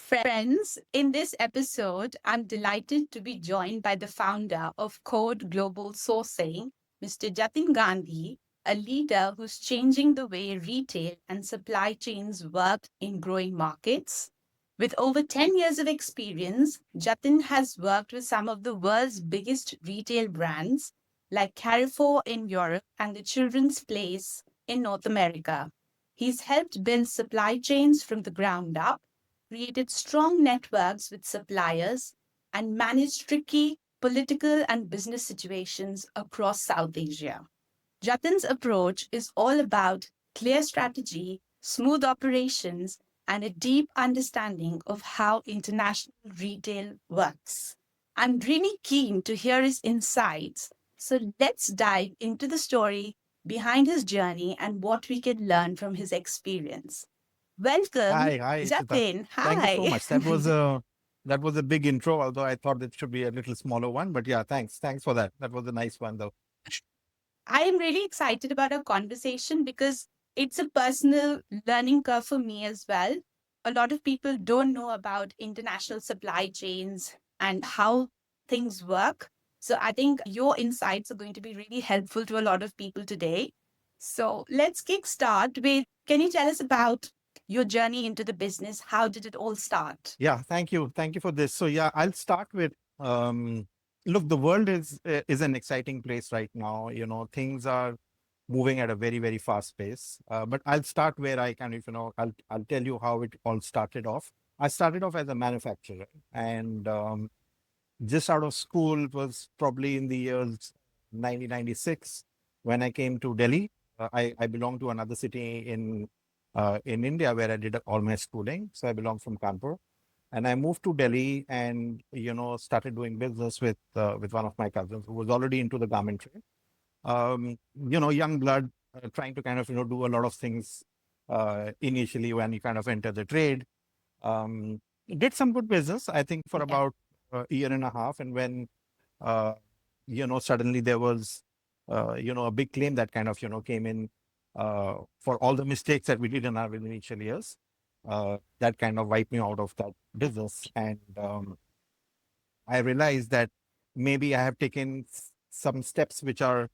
Friends, in this episode, I'm delighted to be joined by the founder of Code Global Sourcing, Mr. Jatin Gandhi, a leader who's changing the way retail and supply chains work in growing markets. With over 10 years of experience, Jatin has worked with some of the world's biggest retail brands like Carrefour in Europe and the Children's Place in North America. He's helped build supply chains from the ground up, created strong networks with suppliers, and managed tricky political and business situations across South Asia. Jatin's approach is all about clear strategy, smooth operations, and a deep understanding of how international retail works. I'm really keen to hear his insights, so let's dive into the story behind his journey and what we can learn from his experience. Welcome, Hi, Ishita. Jatin. Thank you so Hi. much. That was a big intro, although I thought it should be a little smaller one. But yeah, thanks. Thanks for that. That was a nice one, though. I am really excited about our conversation because it's a personal learning curve for me as well. A lot of people don't know about international supply chains and how things work. So I think your insights are going to be really helpful to a lot of people today. So let's kick start with, can you tell us about your journey into the business? How did it all start? Yeah, thank you. Thank you for this. So yeah, I'll start with look, the world is an exciting place right now. Things are moving at a very, very fast pace. But I'll start where I can, if I'll tell you how it all started off. I started off as a manufacturer, and just out of school. It was probably in the years 1996 when I came to Delhi. I belong to another city in India where I did all my schooling. So I belong from Kanpur, and I moved to Delhi and started doing business with one of my cousins who was already into the garment trade. Young blood, trying to kind of do a lot of things initially when you kind of enter the trade. Did some good business, I think, for Yeah. about a year and a half. And when, uh, suddenly there was, a big claim that kind of, came in for all the mistakes that we did in our initial years. That kind of wiped me out of that business. And I realized that maybe I have taken some steps which are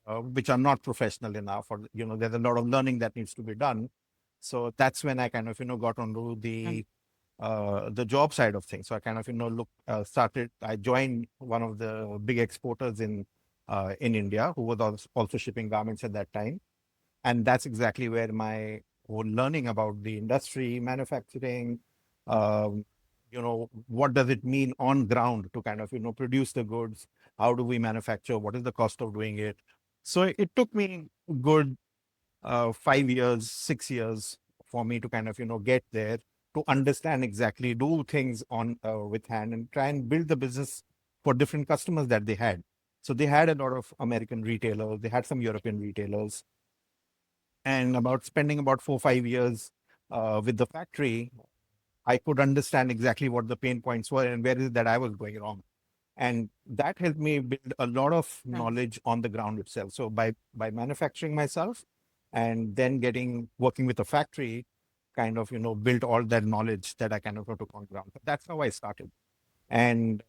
not professional enough, or there's a lot of learning that needs to be done. So that's when I kind of got onto the job side of things. So I kind of started. I joined one of the big exporters in India, who was also shipping garments at that time, and that's exactly where my whole learning about the industry, manufacturing, um, what does it mean on ground to kind of produce the goods? How do we manufacture? What is the cost of doing it? So it took me good 5 years, 6 years for me to kind of get there, to understand exactly, do things on with hand and try and build the business for different customers that they had. So they had a lot of American retailers, they had some European retailers, and about spending about 4 5 years with the factory, I could understand exactly what the pain points were and where is it that I was going wrong. And that helped me build a lot of Nice. knowledge on the ground itself. So by manufacturing myself and then getting working with a factory, kind of built all that knowledge that I kind of took on ground. That's how I started, and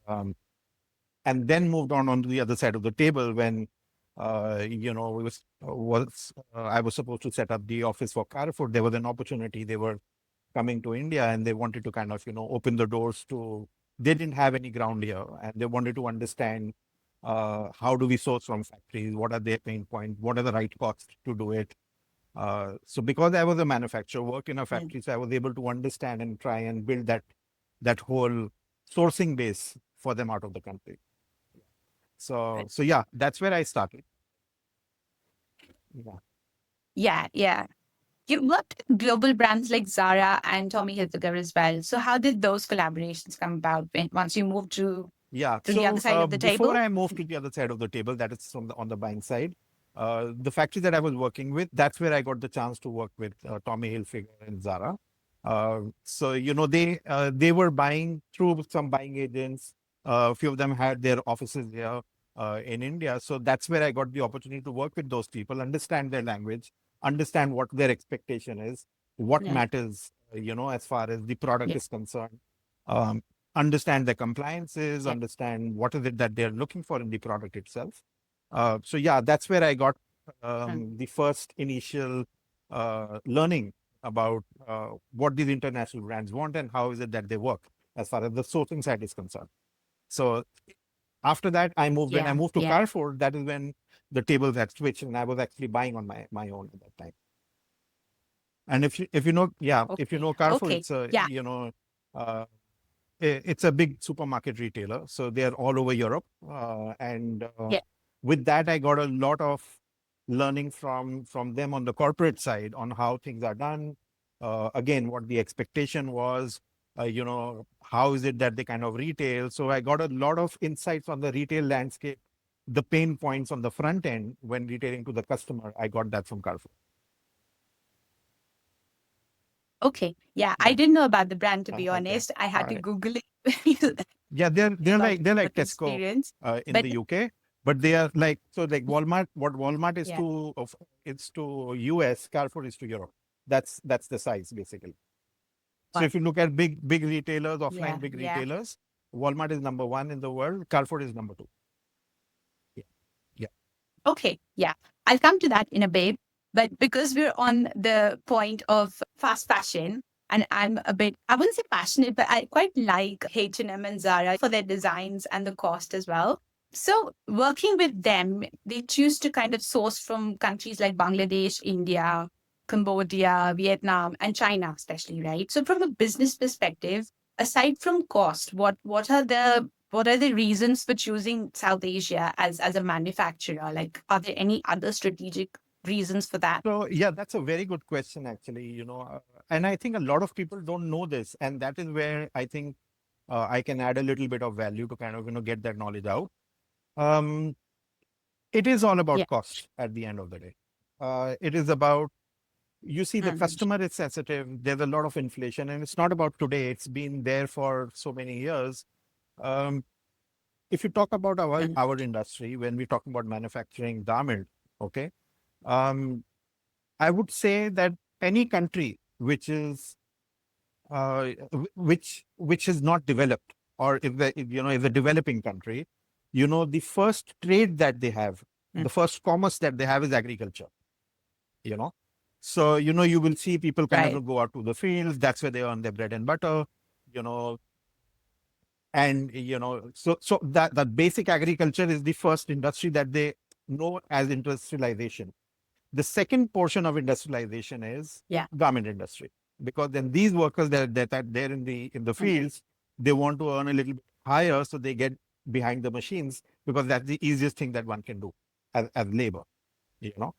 then moved on to the other side of the table when it was I was supposed to set up the office for Carrefour. There was an opportunity. They were coming to India and they wanted to kind of open the doors to. They didn't have any ground here, and they wanted to understand how do we source from factories, what are their pain points, what are the right costs to do it. So because I was a manufacturer, worked in a Mm. factory, so I was able to understand and try and build that whole sourcing base for them out of the country. So yeah, that's where I started. Yeah. Yeah, yeah. You worked with global brands like Zara and Tommy Hilfiger as well. So how did those collaborations come about once you moved Yeah. to the other So side of the before table? I moved to the other side of the table, that is on the buying side, the factory that I was working with, that's where I got the chance to work with Tommy Hilfiger and Zara. So they were buying through some buying agents. A few of them had their offices here in India. So that's where I got the opportunity to work with those people, understand their language, understand what their expectation is, what Yeah. matters. as far as the product Yeah. is concerned, um, understand the compliances, Yeah. understand what is it that they're looking for in the product itself. So yeah, that's where I got Mm. the first initial learning about what these international brands want and how is it that they work as far as the sourcing side is concerned. So after that, when I Yeah. moved to Yeah. Carrefour, that is when the tables had switched and I was actually buying on my own at that time. And if you know, yeah, if you Okay. know Carrefour, Okay. it's a, Yeah. uh, it's a big supermarket retailer. So they're all over Europe. And Yeah. with that, I got a lot of learning from them on the corporate side on how things are done. Again, what the expectation was, how is it that they kind of retail. So I got a lot of insights on the retail landscape, the pain points on the front end when retailing to the customer. I got that from Carrefour. Okay. Yeah. I Yeah. didn't know about the brand, to be Okay. honest. I All had to right. Google it. Yeah, I got they're like work Tesco experience. in But the UK, but they are like, so like Walmart. What Walmart is yeah. to of it's to US, Carrefour is to Europe. That's the size basically. So But if you look at big retailers, yeah. offline big Yeah. retailers, Walmart is number one in the world. Carrefour is number two. Yeah, yeah. Okay. Yeah. I'll come to that in a bit. But because we're on the point of fast fashion, and I'm a bit, I wouldn't say passionate, but I quite like H&M and M and Zara for their designs and the cost as well. So working with them, they choose to kind of source from countries like Bangladesh, India, Cambodia, Vietnam, and China, especially, right? So from a business perspective, aside from cost, what are the reasons for choosing South Asia as a manufacturer? Like, are there any other strategic reasons for that? So yeah, that's a very good question actually. And I think a lot of people don't know this, and that is where I think I can add a little bit of value to kind of get that knowledge out. Um, it is all Yeah. about cost at the end of the day. It is about, you see, the Mhm. customer is sensitive. There's a lot of inflation, and it's not about today. It's been there for so many years. Um, if you talk about Mhm. our industry, when we talk about manufacturing garment, okay, um, I would say that any country which is which is not developed, or is a developing country, the first trade that they have, Mm. the first commerce that they have is agriculture. you know so you will see people kind Right. of go out to the fields. That's where they earn their bread and butter. you know and so that basic agriculture is the first industry that they know as industrialization. The second portion of industrialization is Yeah. garment industry, because then these workers that are there in the Mhm. fields, they want to earn a little bit higher, so they get behind the machines, because that's the easiest thing that one can do as labor. you know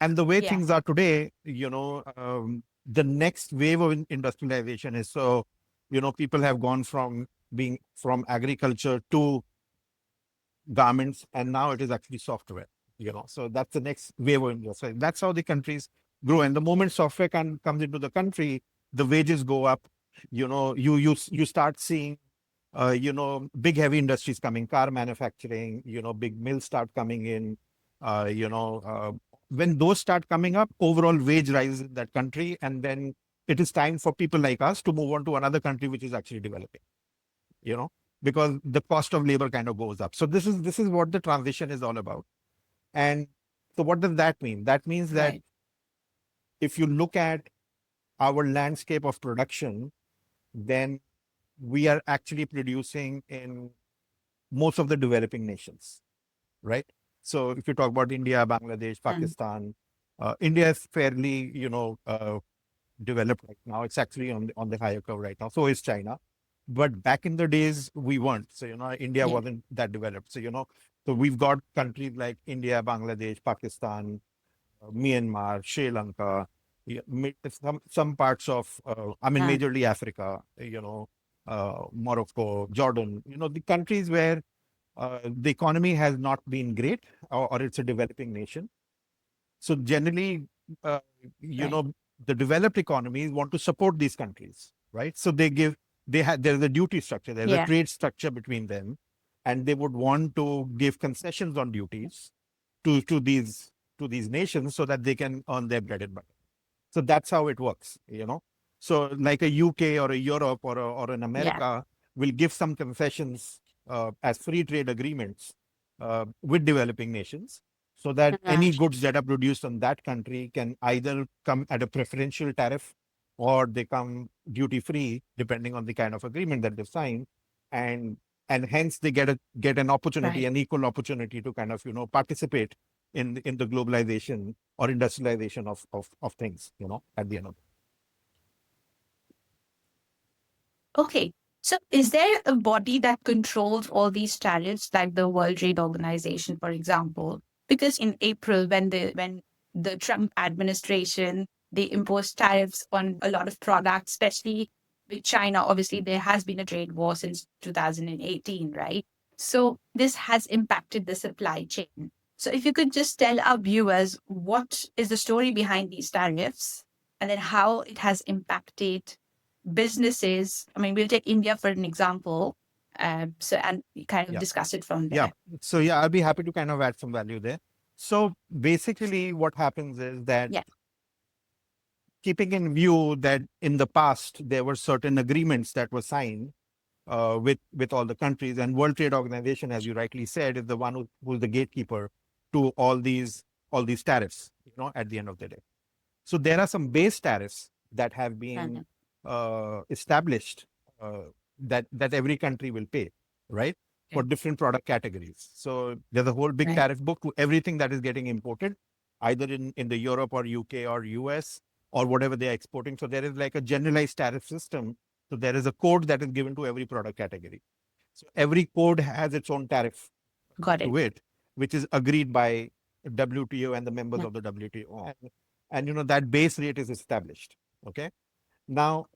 and the way Yeah. things are today, the next wave of industrialization is, so, people have gone from being from agriculture to garments, and now it is actually software. So that's the next wave of industry. That's how the countries grow. And the moment software comes into the country, the wages go up. You start seeing big heavy industries coming, car manufacturing, big mills start coming in. When those start coming up, overall wage rises in that country, and then it is time for people like us to move on to another country which is actually developing. you know because the cost of labor kind of goes up. So this is what the transition is all about. And so what does that mean? That means that Right. if you look at our landscape of production, then we are actually producing in most of the developing nations, right? So if you talk about India, Bangladesh, Mm. Pakistan, India is fairly, developed right now. It's actually on the higher curve right now. So is China. But back in the days, we weren't. So, India Yeah. wasn't that developed. So, so we've got countries like India, Bangladesh, Pakistan, Myanmar, Sri Lanka, yeah, some parts of, I mean, Mm. majorly Africa, Morocco, Jordan, the countries where the economy has not been great, or it's a developing nation. So generally, uh, you Right. know, the developed economies want to support these countries, right? So there's a duty structure, there's a Yeah. trade structure between them, and they would want to give concessions on duties to these nations so that they can earn their bread and butter. So that's how it works, you know. So like a UK or a Europe or an Yeah. America will give some concessions as free trade agreements with developing nations, so that any goods that are produced in that country can either come at a preferential tariff or they come duty free, depending on the kind of agreement that they've signed, and hence they get an opportunity, Right. an equal opportunity to kind of participate in the globalization or industrialization of things, at the end of it. Okay. So is there a body that controls all these tariffs, like the World Trade Organization, for example? Because in April, when the Trump administration they imposed tariffs on a lot of products, especially with China. Obviously, there has been a trade war since 2018, right? So this has impacted the supply chain. So if you could just tell our viewers what is the story behind these tariffs and then how it has impacted businesses. I mean, we'll take India for an example. So and we kind of Yeah. discuss it from Yeah. there. So yeah, I'll be happy to kind of add some value there. So basically what happens is that, Yeah. keeping in view that in the past there were certain agreements that were signed with all the countries, and World Trade Organization, as you rightly said, is the one who's the gatekeeper to all these tariffs, at the end of the day. So there are some base tariffs that have been Mhm. established, that every country will pay, right, for Okay. different product categories. So there's a whole big Right. tariff book to everything that is getting imported, either in the Europe or UK or US or whatever they are exporting. So there is like a generalized tariff system. So there is a code that is given to every product category. So every code has its own tariff Got it. to it, which is agreed by WTO and the members Yeah. of the WTO. And that base rate is established. Okay. Now,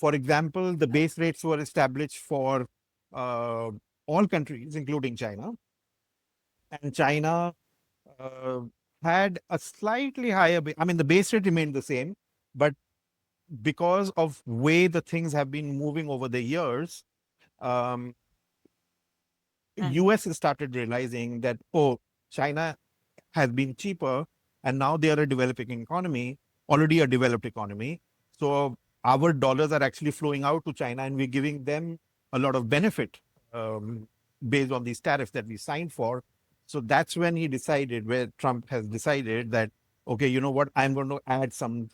for example, the base rates were established for uh, all countries, including China. And China uh, had a slightly higher, I mean, the base rate remained the same, but because of way the things have been moving over the years, um, Mhm. US has started realizing that, oh, China has been cheaper, and now they are a developing economy, already a developed economy. So our dollars are actually flowing out to China, and we're giving them a lot of benefit based on these tariffs that we signed for. So that's when he decided, where Trump has decided that, okay, you know what, I'm going to add some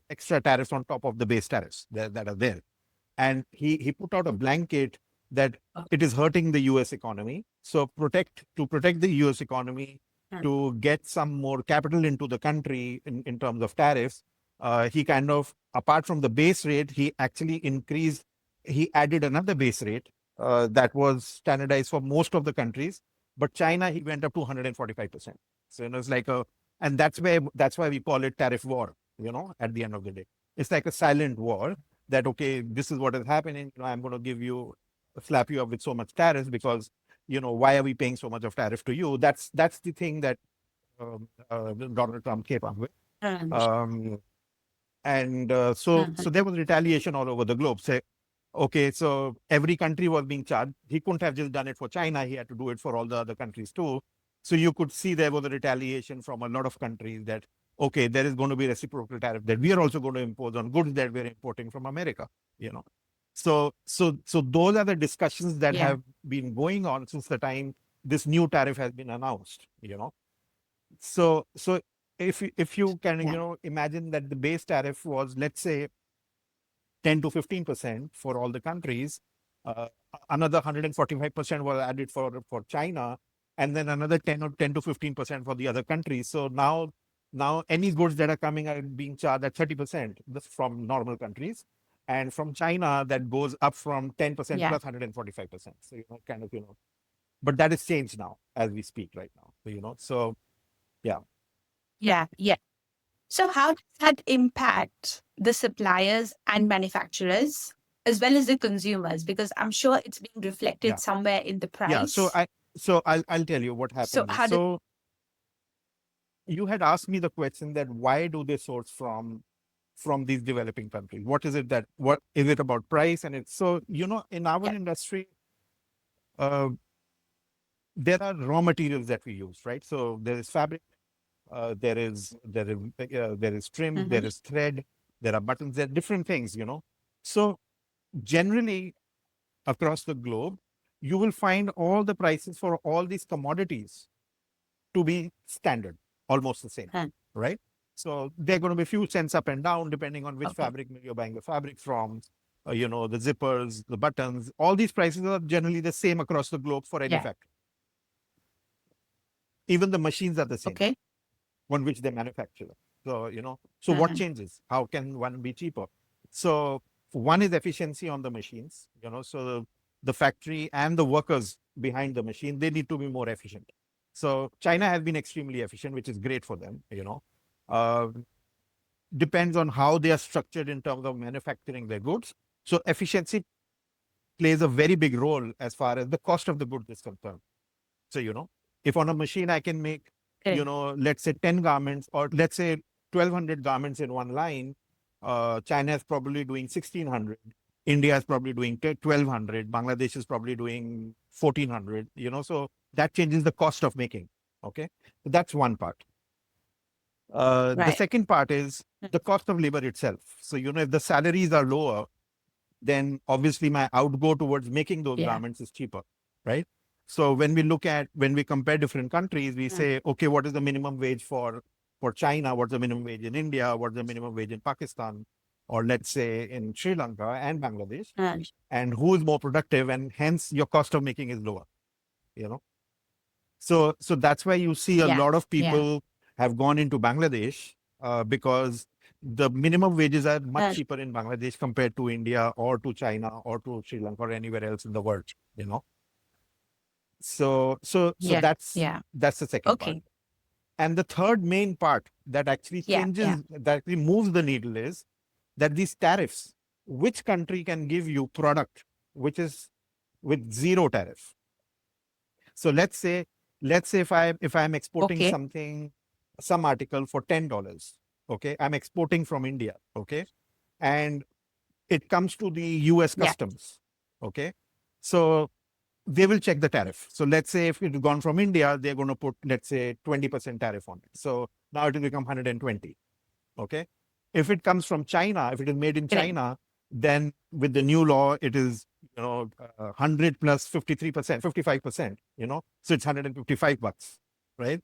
extra tariffs on top of the base tariffs that are there. And he put out a blanket that it is hurting the US economy. So to protect the US economy, Mhm. to get some more capital into the country in terms of tariffs, he kind of, apart from the base rate, he added another base rate that was standardized for most of the countries. But China, he went up to 145%. So it's like and that's why we call it tariff war, at the end of the day. It's like a silent war that, okay, this is what is happening. I'm going to slap you up with so much tariffs because, why are we paying so much of tariff to you? That's the thing that Donald Trump came up with. Mhm. Um, and so there was retaliation all over the globe. Say, okay, so every country was being charged. He couldn't have just done it for China. He had to do it for all the other countries too. So you could see there was a retaliation from a lot of countries that, okay, there is going to be reciprocal tariff that we are also going to impose on goods that we're importing from America, you know. So those are the discussions that Yeah. have been going on since the time this new tariff has been announced. So if you can, Yeah. imagine that the base tariff was, let's say, 10 to 15% for all the countries. Uh, Another 145% was added for China, and then another 10 to 15% for the other countries. So now any goods that are coming are being charged at 30% from normal countries, and from China that goes up from 10% Yeah. plus 145%. So but that has changed now as we speak right now. So yeah. Yeah. Yeah. So how does that impact the suppliers and manufacturers as well as the consumers? Because I'm sure it's being reflected Yeah. somewhere in the Yeah. So price. I'll tell you what So happens is, how did so you had asked me the question that why do they source from these developing countries? What is it about price? And it's so, in our yeah. industry, uh, there are raw materials that we use, right? So there is fabric, there is trim, there Mm-hmm. is thread, there are buttons, there are different things, So generally across the globe, you will find all the prices for all these commodities to be standard, almost the same, Huh. right? So they're going to be a few cents up and down depending on which Okay. fabric mill you're buying the fabric from. The zippers, the buttons, all these prices are generally the same across the globe for any Yeah. factory. Even the machines are the same Okay. on which they manufacture. So, so what Mm-hmm. changes? How can one be cheaper? So one is efficiency on the machines, so the factory and the workers behind the machine, they need to be more efficient. So China has been extremely efficient, which is great for them. Uh, Depends on how they are structured in terms of manufacturing their goods. So efficiency plays a very big role as far as the cost of the goods is concerned. So, if on a machine I can make, Correct. let's say 10 garments or let's say 1,200 garments in one line, China is probably doing 1,600. India is probably doing 1,200. Bangladesh is probably doing 1,400, so that changes the cost of making. Okay. So that's one part. The Right. second part is the cost of labor itself. So, if the salaries are lower, then obviously my outgo towards making those Yeah. garments is cheaper, right? So when we compare different countries, we Mm. say, okay, what is the minimum wage for China? What's the minimum wage in India? What's the minimum wage in Pakistan? Or let's say in Sri Lanka and Bangladesh, Mm. and who is more productive, and hence your cost of making is lower, you know? So that's why you see a Yeah. lot of Yeah. people have gone into Bangladesh because the minimum wages are much Mm. cheaper in Bangladesh compared to India or to China or to Sri Lanka or anywhere else in the world. You know, so Yeah. that's Yeah. that's the second part. Okay. And the third main part that actually Yeah. Yeah. that actually moves the needle is that these tariffs, which country can give you product which is with zero tariff? So let's say if I'm exporting Okay. some article for $10, okay, I'm exporting from India, okay, and it comes to the US Yeah. customs, okay, so they will check the tariff. So let's say if it's gone from India, they're going to put, let's say, 20% tariff on it. So now it will become 120. Okay. If it comes from China, if it is made in Correct. China, then with the new law, it is, 100 plus 53%, 55%, so it's 155 bucks, right?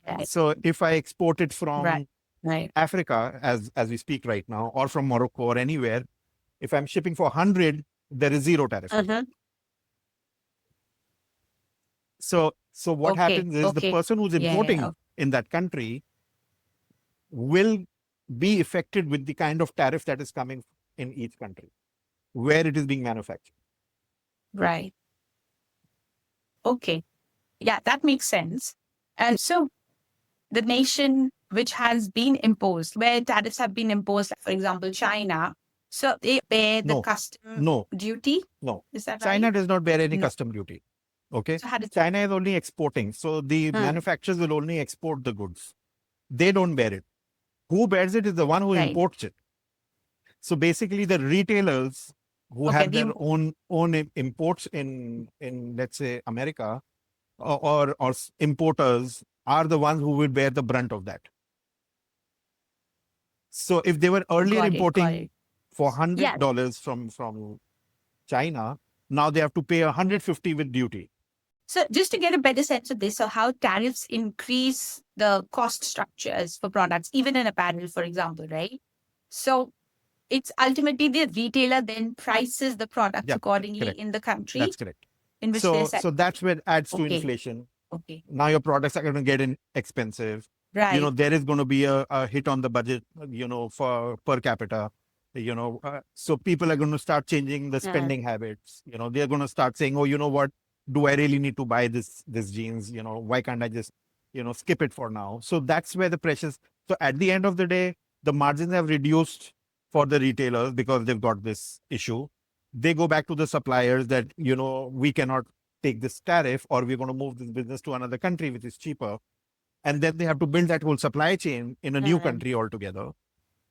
Right. So if I export it Right. from Right. Africa, as we speak right now, or from Morocco or anywhere, if I'm shipping for 100, there is zero tariff on that. Mm-hmm. So what Okay. happens is the Okay. person who's Yeah. Yeah. importing in that country will be affected with the kind of tariff that is coming in each country where it is being manufactured. Right. Okay. Yeah, that makes sense. And so the nation which has been imposed, where tariffs have been imposed, like, for example, China, so they bear the No, custom no, duty. no. Is that right? China does not bear any No. custom duty. Okay. So how does China is only exporting. So the Hmm. manufacturers will only export the goods. They don't bear it. Who bears it is the one who Right. imports it. So basically the retailers who Okay. have The their own imports in let's say America, or importers are the ones who will bear the brunt of that. So if they were earlier got it. Got importing it. for Yeah. $100 from China, now they have to pay 150 with duty. So just to get a better sense of this, so how tariffs increase the cost structures for products, even in apparel, for example, right? So it's ultimately the retailer then prices the products Yeah, accordingly correct. in the country That's correct. in which they're So selling. that's where it adds to Okay. inflation. Okay. Now your products are going to get in expensive. Right. There is going to be a hit on the budget, for per capita. So people are going to start changing the Uh, spending habits. They're going to start saying, oh, you know what? Do I really need to buy this jeans? Why can't I just, skip it for now? So that's where the pressures. So at the end of the day, the margins have reduced for the retailers because they've got this issue. They go back to the suppliers that, we cannot take this tariff, or we're going to move this business to another country which is cheaper, and then they have to build that whole supply chain in a new uh, country altogether,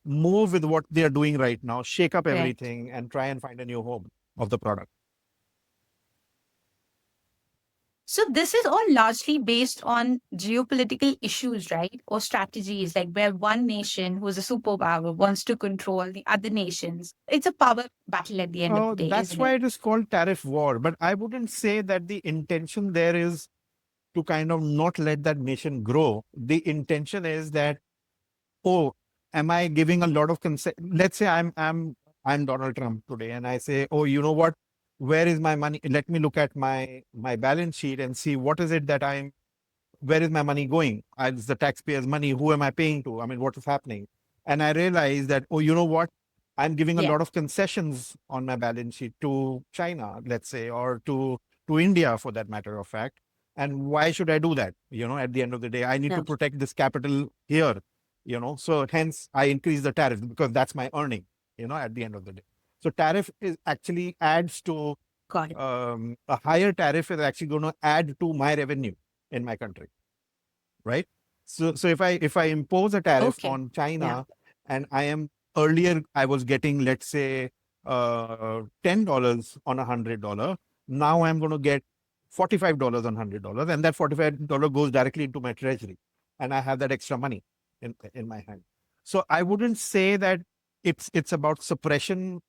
move with what they are doing right now, shake up correct. everything, and try and find a new home of the product. So this is all largely based on geopolitical issues, right? Or strategies, like where one nation who's a superpower wants to control the other nations. It's a power battle at the end of the Oh, day, that's isn't why it? it is called tariff war. But I wouldn't say that the intention there is to kind of not let that nation grow. The intention is that, oh, am I giving a lot of consent? Let's say I'm Donald Trump today, and I say, oh, you know what? Where is my money? Let me look at my balance sheet and see what is it that I'm. Where is my money going? It's the taxpayers' money. Who am I paying to? I mean, what is happening? And I realize that, oh, you know what? I'm giving a Yeah, lot of concessions on my balance sheet to China, let's say, or to India, for that matter of fact. And why should I do that? At the end of the day, I need yeah, to protect this capital here. So hence I increase the tariff because that's my earning. At the end of the day. So tariff is actually adds to got it. a higher tariff is actually going to add to my revenue in my country, right? So if I impose a tariff Okay. on Yeah, China, and earlier I was getting, let's say, $10 on $100, now I'm going to get $45 on $100, and that $45 goes directly into my treasury, and I have that extra money in my hand. So I wouldn't say that it's about suppression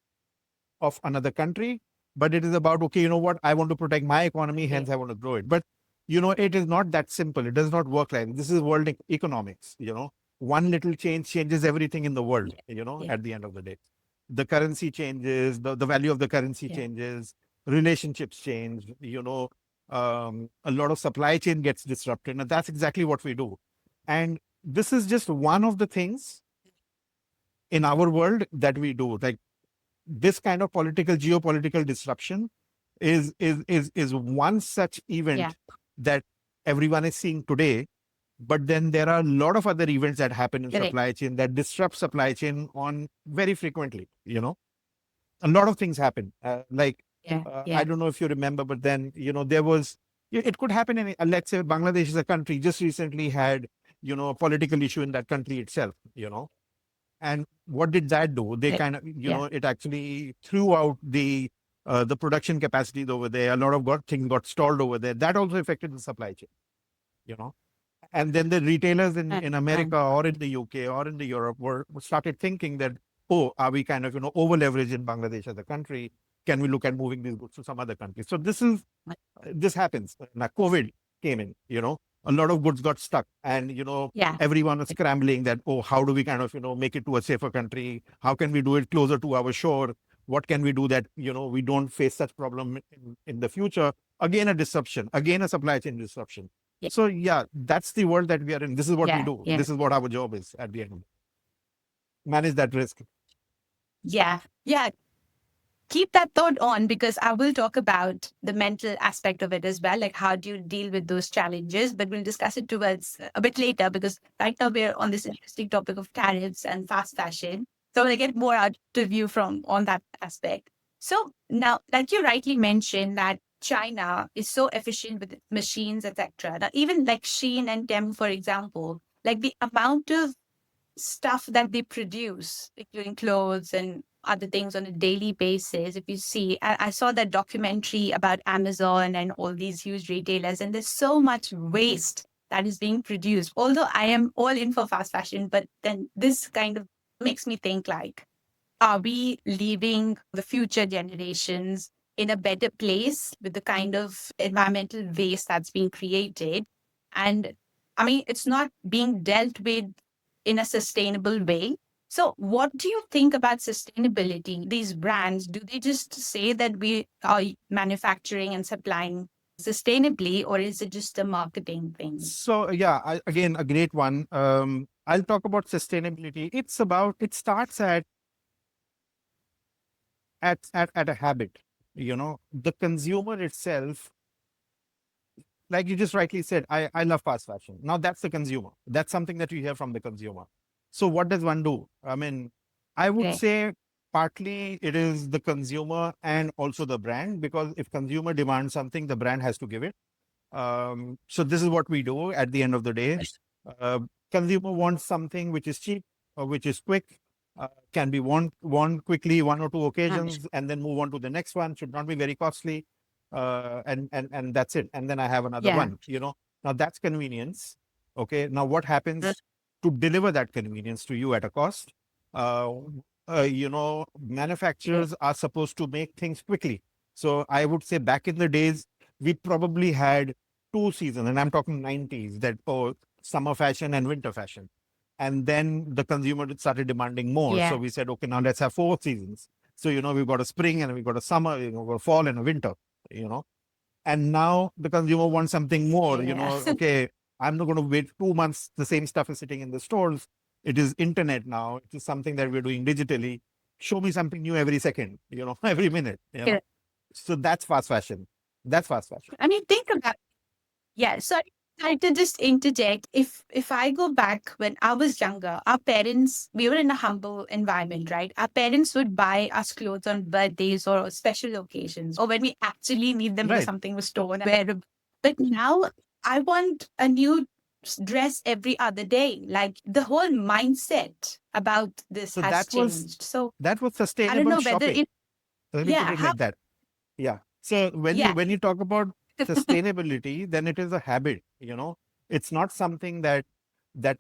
of another country, but it is about, okay, you know what, I want to protect my economy, yeah, hence I want to grow it. But it is not that simple. It does not work like this. Is world economics. One little change changes everything in the world. yeah, yeah, At the end of the day, the currency changes, the value of the currency yeah. changes, relationships change. A lot of supply chain gets disrupted, and that's exactly what we do. And this is just one of the things in our world that we do. Like, this kind of geopolitical disruption is one such Yeah, event that everyone is seeing today. But then there are a lot of other events that happen in correct. supply chain that disrupt supply chain on very frequently. A lot of things happen. Like, Yeah, I yeah, don't know if you remember, but then there was, it could happen in, let's say, Bangladesh is a country just recently had a political issue in that country itself. And what did that do? They correct. kind of, Yeah, it actually threw out the production capacities over there. A lot of things got stalled over there. That also affected the supply chain. You know, and then the retailers in and America or in the UK or in the Europe were started thinking that, oh, are we kind of over leveraged in Bangladesh as a country? Can we look at moving these goods to some other country? So this happens. Now COVID came in. A lot of goods got stuck, and yeah, everyone was scrambling that, oh, how do we kind of make it to a safer country? How can we do it closer to our shore? What can we do that we don't face such problem in the future? Again, a disruption. Again, a supply chain disruption. yeah, So yeah, that's the world that we are in. This is what we yeah, do. yeah, This is what our job is at the end. Manage that risk. yeah, yeah. Keep that thought on, because I will talk about the mental aspect of it as well. Like, how do you deal with those challenges? But we'll discuss it towards a bit later, because right now we're on this interesting topic of tariffs and fast fashion. So I get more out of you from on that aspect. So now, like you rightly mentioned, that China is so efficient with machines, etc. Now, even like Shein and Tem, for example, like the amount of stuff that they produce, including clothes and other things on a daily basis. If you see, I saw that documentary about Amazon and all these huge retailers, and there's so much waste that is being produced. Although I am all in for fast fashion, but then this kind of makes me think, like, are we leaving the future generations in a better place with the kind of environmental waste that's being created? And I mean, it's not being dealt with in a sustainable way. So, what do you think about sustainability? These brands, do they just say that we are manufacturing and supplying sustainably, or is it just a marketing thing? So yeah, again, a great one. I'll talk about sustainability. It starts at a habit. The consumer itself, like you just rightly said, I love fast fashion. Now that's the consumer. That's something that you hear from the consumer. So what does one do? I mean, I would Okay. say partly it is the consumer and also the brand, because if consumer demands something, the brand has to give it. So this is what we do at the end of the day. Uh, Consumer wants something which is cheap or which is quick, can be worn quickly, one or two Uh, occasions, and then move on to the next one. Should not be very costly. and that's it. And then I have another Yeah. one. Now that's convenience. Okay. Now what happens to deliver that convenience to you at a cost? Uh, Yeah. Manufacturers are supposed to make things quickly. So I would say back in the days, we probably had two seasons, and I'm talking 90s, that summer fashion and winter fashion. And then the consumer started demanding more. So Yeah. we said, okay, now let's have four seasons. So, we've got a spring and we've got a summer, we've got a fall and a winter, you know. And now the consumer wants something more, Yeah. okay, I'm not going to wait 2 months. The same stuff is sitting in the stores. It is internet now. It is something that we're doing digitally. Show me something new every second, every minute, Yeah. So that's fast fashion. That's fast fashion. I mean, think about. Yeah, sorry to just interject. If I go back when I was younger, our parents, we were in a humble environment, right? Our parents would buy us clothes on birthdays or special occasions, or when we actually need them because Right. something was torn and wearable. But now I want a new dress every other day. Like the whole mindset about this So has changed. So that was I don't sustainable know whether shopping. it, Let me put yeah, it how, like that. Yeah. So yeah, when you talk about sustainability, then it is a habit. It's not something that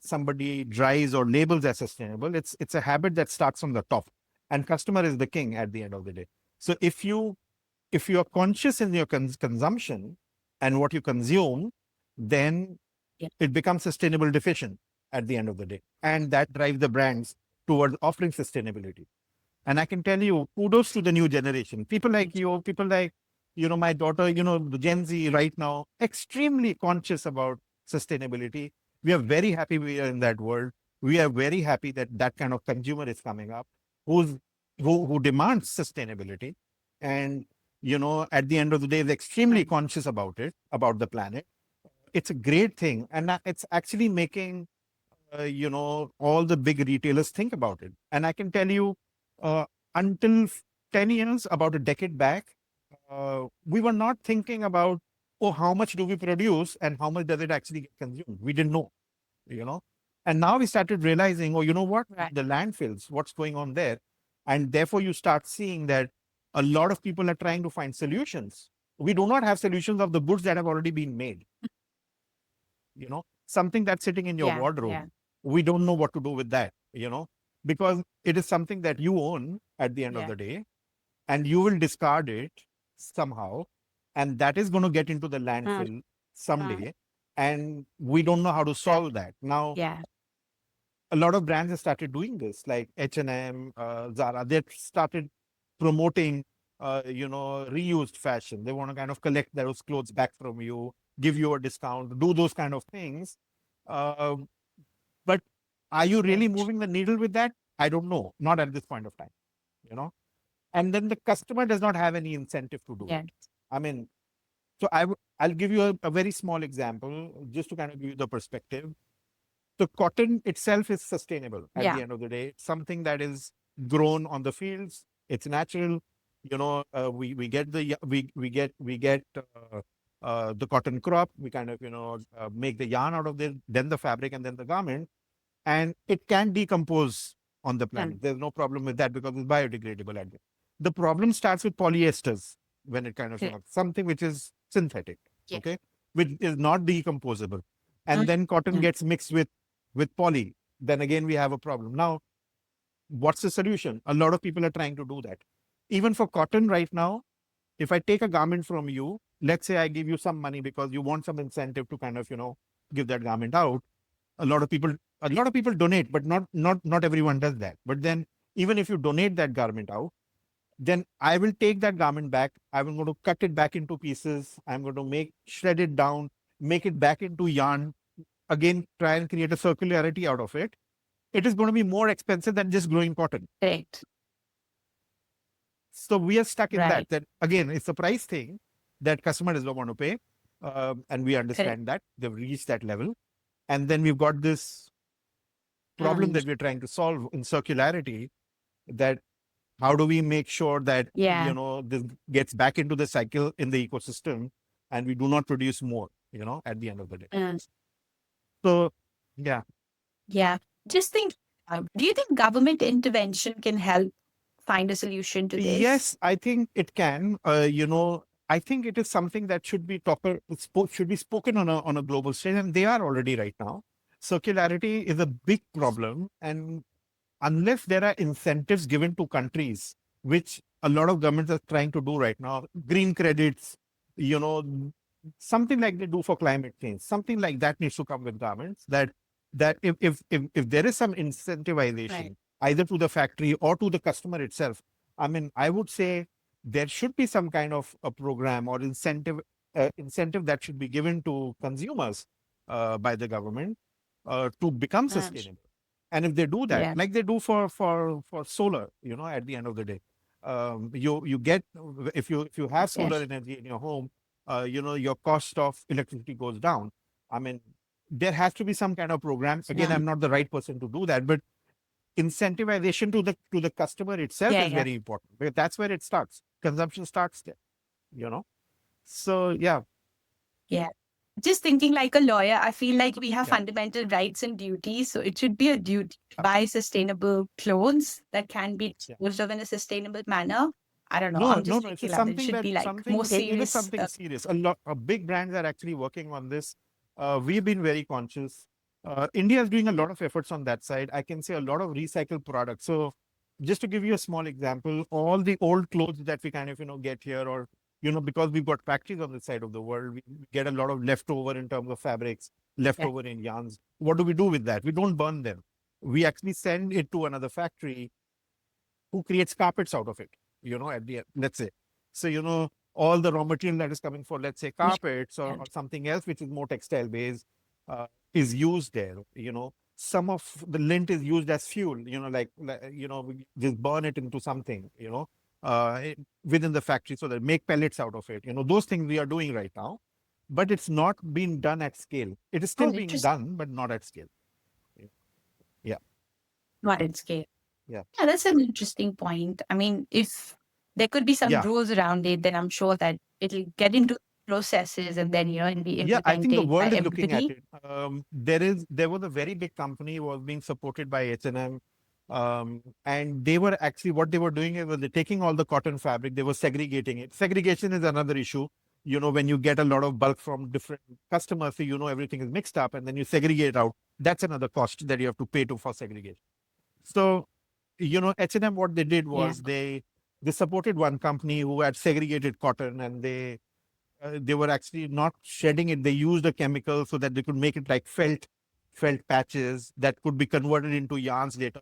somebody drives or labels as sustainable. It's a habit that starts from the top. And customer is the king at the end of the day. So if you are conscious in your consumption and what you consume, then yeah, it becomes sustainable deficient at the end of the day. And that drives the brands towards offering sustainability. And I can tell you, kudos to the new generation. People like you, people like, my daughter, the Gen Z right now, extremely conscious about sustainability. We are very happy we are in that world. We are very happy that that kind of consumer is coming up who's who demands sustainability. And, at the end of the day, is extremely right, conscious about it, about the planet. It's a great thing. And it's actually making all the big retailers think about it. And I can tell you, uh, until 10 years, about a decade back, we were not thinking about, oh, how much do we produce and how much does it actually get consumed? We didn't know, you know. And now we started realizing, oh, you know what? right, The landfills, what's going on there? And therefore, you start seeing that a lot of people are trying to find solutions. We do not have solutions of the goods that have already been made, something that's sitting in your yeah, wardrobe. yeah, We don't know what to do with that, because it is something that you own at the end of yeah, the day, and you will discard it somehow, and that is going to get into the mm, landfill mm, someday, and we don't know how to yeah, solve that. Now, yeah, a lot of brands have started doing this, like H&M, Zara. They've started promoting, reused fashion. They want to kind of collect those clothes back from you, give you a discount, do those kind of things. Uh, but are you really right, moving the needle with that? I don't know. Not at this point of time, you know. And then the customer does not have any incentive to do it. yeah, I mean, so I'll give you a very small example just to kind of give you the perspective. So cotton itself is sustainable at yeah, the end of the day. It's something that is grown on the fields. It's natural. We get the cotton crop. We kind of make the yarn out of it, then the fabric, and then the garment, and it can decompose on the mm, planet. There's no problem with that because it's biodegradable. The problem starts with polyesters when it kind of yeah, something which is synthetic, yeah, okay, which is not decomposable, mm, and then cotton mm, gets mixed with poly. Then again we have a problem. Now, what's the solution? A lot of people are trying to do that. Even for cotton right now, if I take a garment from you, let's say I give you some money because you want some incentive to kind of give that garment out. A lot of people donate, but not everyone does that. But then even if you donate that garment out, then I will take that garment back. I'm going to cut it back into pieces. I'm going to shred it down, make it back into yarn, again try and create a circularity out of it. It is going to be more expensive than just growing cotton. correct, So we are stuck in that. right, That again, it's a price thing that customer does not want to pay, and we correct, understand that they've reached that level. And then we've got this problem mm, that we're trying to solve in circularity. That how do we make sure that yeah, this gets back into the cycle in the ecosystem, and we do not produce more. At the end of the day. mm, So yeah. yeah. Just think, do you think government intervention can help find a solution to this? Yes, I think it can. I think it is something that should be should be spoken on a global stage, and they are already right now. Circularity is a big problem, and unless there are incentives given to countries, which a lot of governments are trying to do right now, green credits, you know, something like they do for climate change, something like that needs to come with governments. That if there is some Right. incentivization either to the factory or to the customer itself, I mean, I would say there should be some kind of a program or incentive that should be given to consumers by the government to become Mm. sustainable. And if they do that, Yeah. like they do for solar, at the end of the day, you get, if you have solar Yes. energy in your home, your cost of electricity goes down. I mean, there has to be some kind of program. Again, Mm. I'm not the right person to do that, but incentivization to the customer itself Yeah. is Yeah. very important, because that's where it starts. Consumption starts there. You know. So yeah, Yeah. Just thinking like a lawyer, I feel like we have yeah. fundamental rights and duties. So it should be a duty to buy sustainable clothes that can be Yeah. disposed of in a sustainable manner. I don't know. No, I'm no, just no. It's thinking that it something should that be like more it is serious. something serious. Big brands are actually working on this. We've been very conscious. India is doing a lot of efforts on that side. I can say a lot of recycled products. So, just to give you a small example, all the old clothes that we kind of get here, or because we've got factories on this side of the world, we get a lot of leftover in terms of fabrics, Yeah. leftover in yarns. What do we do with that? We don't burn them. We actually send it to another factory who creates carpets out of it, at the end, let's say. So, all the raw material that is coming for, let's say, Yeah. carpets, or, Yeah. or something else, which is more textile based, is used there. Some of the lint is used as fuel, we just burn it into something, within the factory, so that make pellets out of it. Those things we are doing right now, but it's not being done at scale. It is Oh, still being interesting. done, but not at scale. Yeah. Not at scale. Yeah. Yeah, that's an interesting point. I mean, if there could be some Yeah. rules around it, then I'm sure that it'll get into processes and then, it'll be Yeah, I think the implemented by world is looking at everybody. it. There was a very big company was being supported by H&M, and they were actually, what they were doing is, they're taking all the cotton fabric, they were segregating it. Segregation is another issue. When you get a lot of bulk from different customers, so everything is mixed up, and then you segregate out. That's another cost that you have to pay to for segregation. So, H&M, what they did Yeah. was they supported one company who had segregated cotton, and they were actually not shedding it. They used a chemical so that they could make it like felt patches that could be converted into yarns later.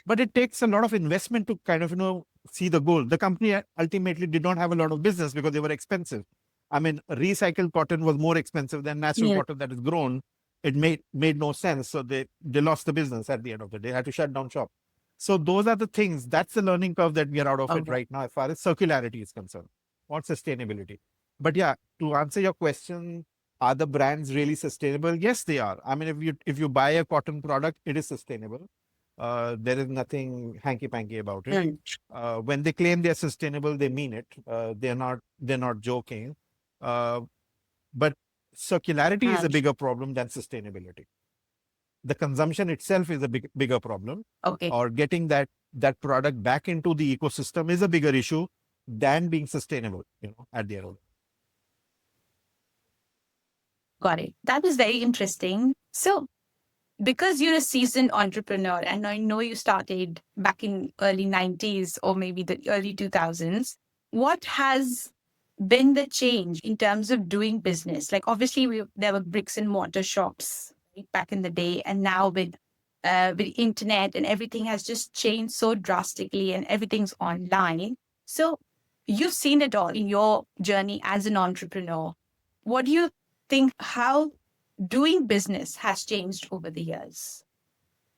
But it takes a lot of investment to kind of see the goal. The company ultimately did not have a lot of business because they were expensive. I mean, recycled cotton was more expensive than natural Yeah. cotton that is grown. It made no sense, so they lost the business at the end of the day. Had to shut down shop. So those are the things. That's the learning curve that we are out of it Okay. right now, as far as circularity is concerned, or sustainability. But yeah, to answer your question, are the brands really sustainable? Yes, they are. I mean, if you buy a cotton product, it is sustainable. There is nothing hanky panky about it. Mm. When they claim they're sustainable, they mean it. They're not joking. Uh, but circularity is a Mm. bigger problem than sustainability. The consumption itself is a bigger problem, Okay. or getting that product back into the ecosystem is a bigger issue than being sustainable. At the end of it. Got it. That was very interesting. So, because you're a seasoned entrepreneur, and I know you started back in early 90s or maybe the early 2000s, what has been the change in terms of doing business? Like, obviously, there were bricks and mortar shops, right, back in the day, and now with internet and everything has just changed so drastically, and everything's online. So, you've seen it all in your journey as an entrepreneur. What do you think? How doing business has changed over the years,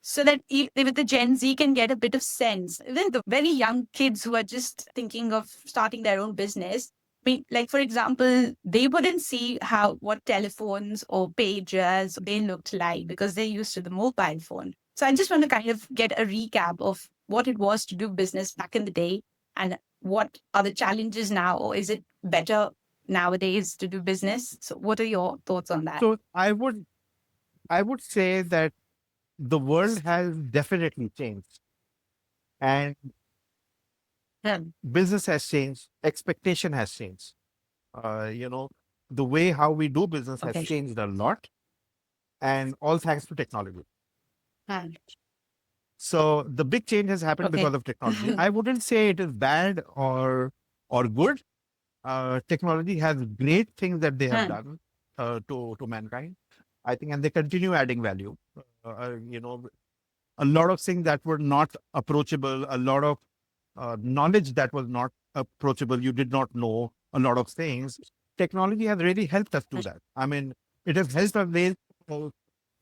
so that even the Gen Z can get a bit of sense, even the very young kids who are just thinking of starting their own business. I mean, like, for example, they wouldn't see what telephones or pagers they looked like because they're used to the mobile phone. So I just want to kind of get a recap of what it was to do business back in the day, and what are the challenges now, or is it better nowadays to do business? So what are your thoughts on that? So I would say that the world has definitely changed, and Hmm. business has changed, expectation has changed. You know, the way how we do business has Okay. changed a lot, and all thanks to technology. And So the big change has happened okay. because of technology. I wouldn't say it is bad or good. Technology has great things that they have Hmm. done to mankind, I think, and they continue adding value. You know, a lot of things that were not approachable, a lot of knowledge that was not approachable, you did not know a lot of things. Technology has really helped us do that. I mean, it has helped us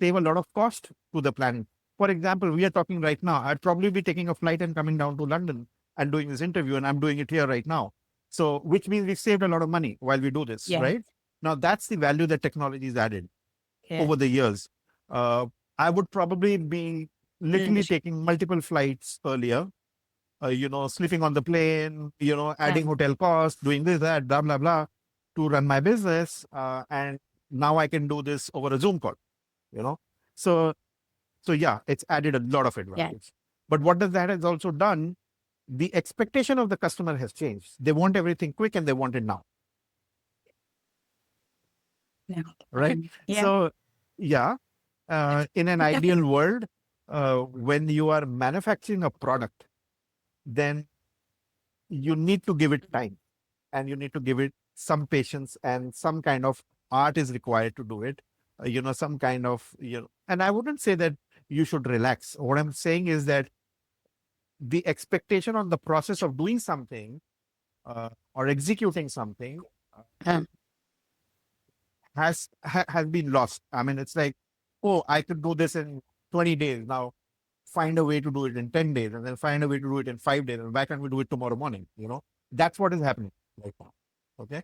save a lot of cost to the planet. For example, we are talking right now. I'd probably be taking a flight and coming down to London and doing this interview, and I'm doing it here right now. So, which means we saved a lot of money while we do this, Yeah. right? Now, that's the value that technology has added Yeah. over the years. Uh, I would probably be Mm. literally taking multiple flights earlier, you know, sleeping on the plane, you know, Yeah. adding hotel costs, doing this, that, blah, blah, blah, to run my business. And now I can do this over a Zoom call, you know. So, so yeah, it's added a lot of Yeah. advantage. But what does that has also done? The expectation of the customer has changed. They want everything quick and they want it now, No. right? Yeah. So, yeah, in an ideal world, when you are manufacturing a product, then you need to give it time, and you need to give it some patience, and some kind of art is required to do it. You know, some kind of, you know, and I wouldn't say that you should relax. What I'm saying is that the expectation on the process of doing something or executing something uh, Um, has been lost. I mean, it's like, oh, I could do this in 20 days. Now find a way to do it in 10 days, and then find a way to do it in 5 days. And why can't we do it tomorrow morning? You know, that's what is happening right now. Okay.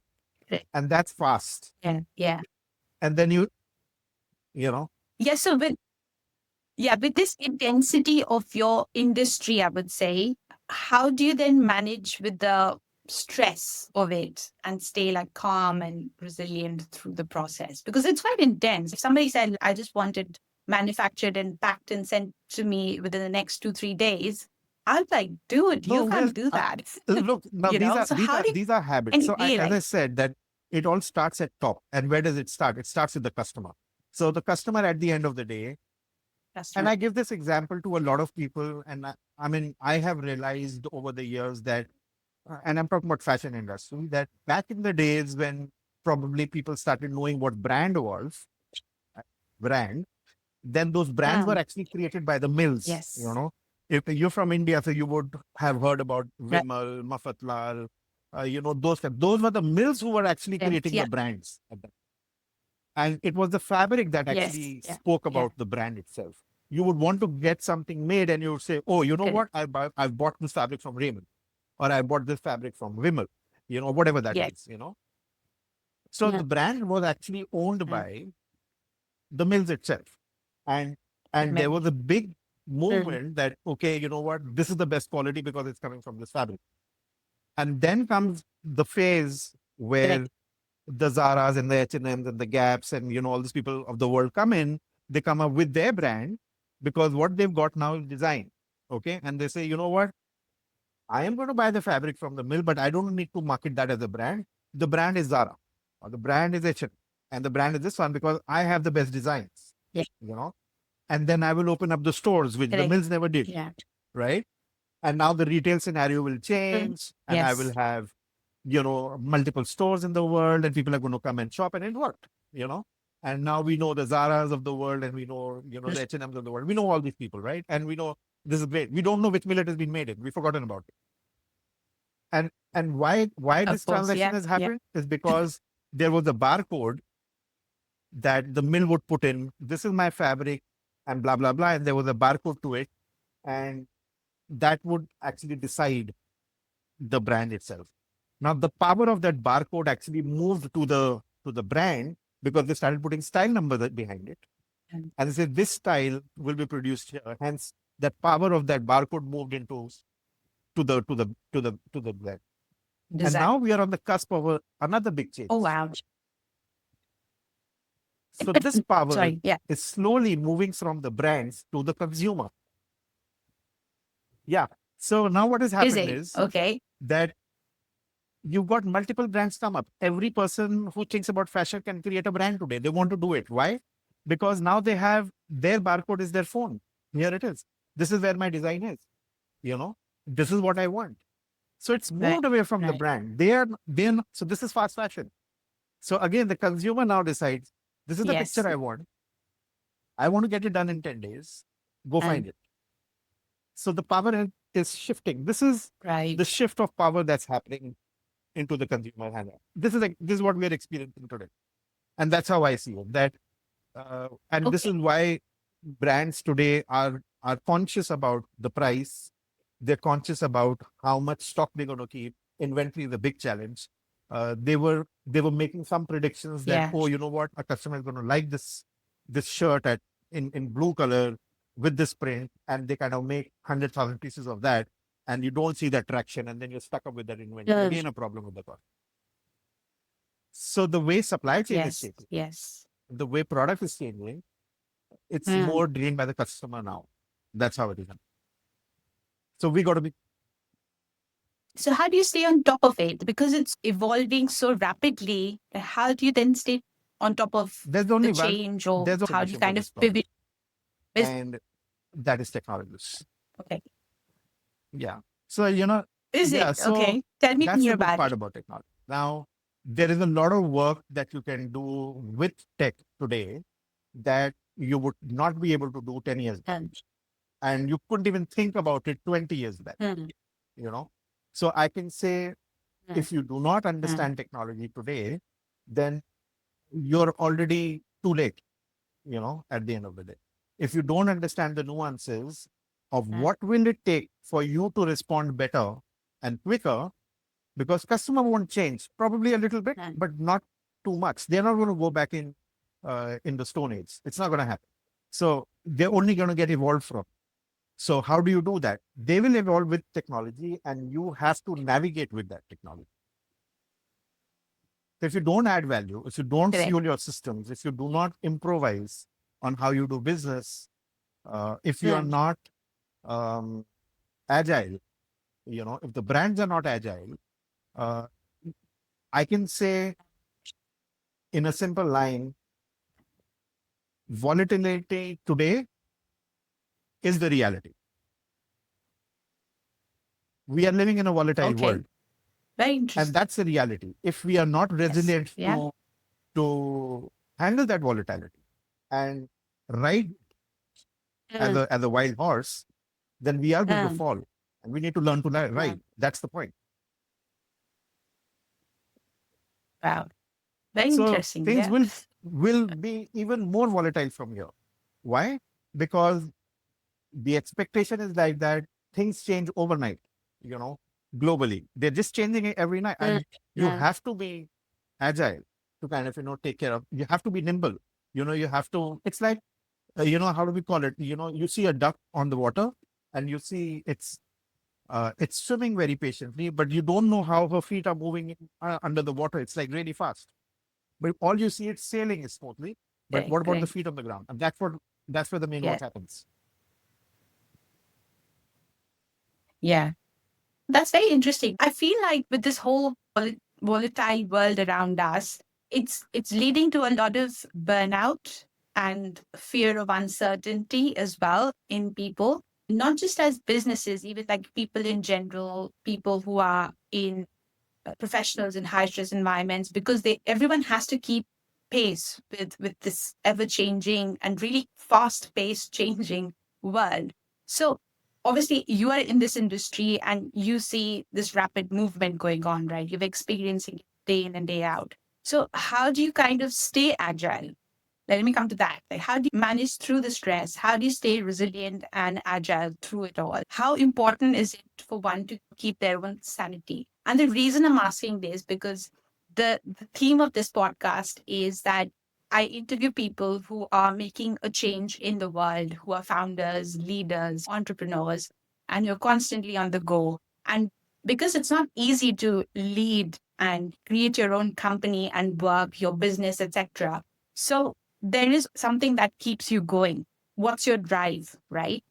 And that's fast. yeah. Yeah. And then you know, Yeah. So with this intensity of your industry, I would say, how do you then manage with the stress of it and stay like calm and resilient through the process? Because it's quite intense. If somebody said, I just wanted manufactured and packed and sent to me within the next 2, 3 days, I'd like, dude, no, you well, can't do that. look, now So how do you, these are habits. and So be as I like, said, that it all starts at top. And where does it start? It starts with the customer. So the customer at the end of the day, and customer? I give this example to a lot of people. And I mean, I have realized over the years that, and I'm talking about fashion industry, that back in the days when probably people started knowing what brand was, uh, brand, then those brands were Um, actually created by the mills. You yes. know, if you're from India, so you would have heard about Right. Vimal, Mafatlal, you know, those were the mills who were actually Yes. creating the Yeah. brands. And it was the fabric that Yes. actually Yeah. spoke Yeah. about the brand itself. You would want to get something made, and you would say, oh, you know Correct. what? I've bought this fabric from Raymond, or I bought this fabric from Vimal, you know, whatever that Yes. is, you know. So Yeah. the brand was actually owned Yeah. by the mills itself. And and there Maybe. was a big Mm. movement that, okay, you know what, this is the best quality because it's coming from this fabric. And then comes the phase where Correct. the Zaras and the H&Ms and the Gaps and, you know, all these people of the world come in, they come up with their brand, because what they've got now is design. Okay. And they say, you know what, I am going to buy the fabric from the mill, but I don't need to market that as a brand. The brand is Zara, or the brand is H&M, and the brand is this one because I have the best designs, Yeah. you know. And then I will open up the stores, which the Correct. mills never did, Yeah. right? And now the retail scenario will Mm. change, and I will Yes. have, you know, multiple stores in the world, and people are going to come and shop, and it worked, you know. And now we know the Zaras of the world, and we know, you know, the H&Ms of the world. We know all these people, right? And we know this is great. We don't know which mill it has been made in. We've forgotten about it. And why Of this course. transaction Yeah. has Yeah. happened is because there was a barcode that the mill would put in, this is my fabric, and blah blah blah, and there was a barcode to it, and that would actually decide the brand itself. Now the power of that barcode actually moved to the brand, because they started putting style numbers behind it, And and they said this style will be produced here. Hence, that power of that barcode moved into to the brand. And design. now we are on the cusp of another big Oh change. wow. So this power Sorry. Yeah. is slowly moving from the brands to the consumer. Yeah. So now what has Is happened it is okay? that you've got multiple brands come up. Every person who thinks about fashion can create a brand today. They want to do it. Why? Because now they have their barcode is their phone. Here it is. This is where my design is. You know, this is what I want. So it's Right. moved away from the Right. brand. So this is fast fashion. So again, the consumer now decides this is the Yes. picture I want. I want to get it done in 10 days. Go find And it. So the power is shifting. This is the right. shift of power that's happening into the consumer hand. This is what we are experiencing today, and that's how I see it. And this Okay. is why brands today are conscious about the price. They're conscious about how much stock they're going to keep. Inventory is a big challenge. They were making some predictions that, Yeah. oh, you know what, a customer is going to like this shirt in blue color with this print, and they kind of make 100,000 pieces of that, and you don't see that traction, and then you're stuck up with that inventory. Mm. Again, a problem with the cost. So the way supply chain is Yes. changing, Yes. the way product is changing, it's Mm. more driven by the customer now. That's how it is. So we got to be. So how do you stay on top of it? Because it's evolving so rapidly. How do you then stay on top of There's the only one. change, or There's a how do you solution for kind of this problem, pivot? Is and that is technologies. okay. Yeah. So Is yeah. it So okay? Tell me that's more the good about part it. about technology. Now there is a lot of work that you can do with tech today that you would not be able to do 10 years back, Mm. and you couldn't even think about it 20 years back. Mm. You know. So I can say Mm. if you do not Mm. understand technology today, then you're already too late, at the end of the day. If you don't understand the nuances of Mm. what will it take for you to respond better and quicker, because customer won't change, probably a little bit, Mm. but not too much. They're not going to go back in the Stone Age. It's not going to happen. So they're only going to get evolved from. So how do you do that? They will evolve with technology, and you have to navigate with that technology. So if you don't add value, if you don't Correct. fuel your systems, if you do not improvise on how you do business, if you are Mm. not agile, if the brands are not agile, uh, I can say in a simple line, volatility today is the reality. We are living in a volatile Okay. world, Very and interesting. that's the reality. If we are not Yes. resilient Yeah. to handle that volatility and ride Mm. as a wild horse, then we are going to Mm. fall, and we need to learn to Mm. ride. That's the point. Wow. Very So interesting. things Yeah. will be even more volatile from here. Why? Because the expectation is like that things change overnight, you know, globally. They're just changing it every night. Mm. And you Mm. have to be agile to kind of, take care of, you have to be nimble. You have to, it's like, how do we call it? You see a duck on the water, and you see it's swimming very patiently, but you don't know how her feet are moving under the water. It's like really fast. But all you see, it's sailing smoothly. But Correct. what about the Correct. feet on the ground? And that's where the main Yeah. work happens. Yeah. That's very interesting. I feel like with this whole volatile world around us, it's leading to a lot of burnout and fear of uncertainty as well in people, not just as businesses, even like people in general, people who are in professionals in high stress environments, because they everyone has to keep pace with this ever changing and really fast paced changing world. So obviously you are in this industry and you see this rapid movement going on, right? You've experienced it day in and day out. So how do you kind of stay agile? Let me come to that. Like, how do you manage through the stress? How do you stay resilient and agile through it all? How important is it for one to keep their own sanity? And the reason I'm asking this because the theme of this podcast is that I interview people who are making a change in the world, who are founders, leaders, entrepreneurs, and you're constantly on the go. And because it's not easy to lead and create your own company and work, your business, etc. So there is something that keeps you going. What's your drive, right?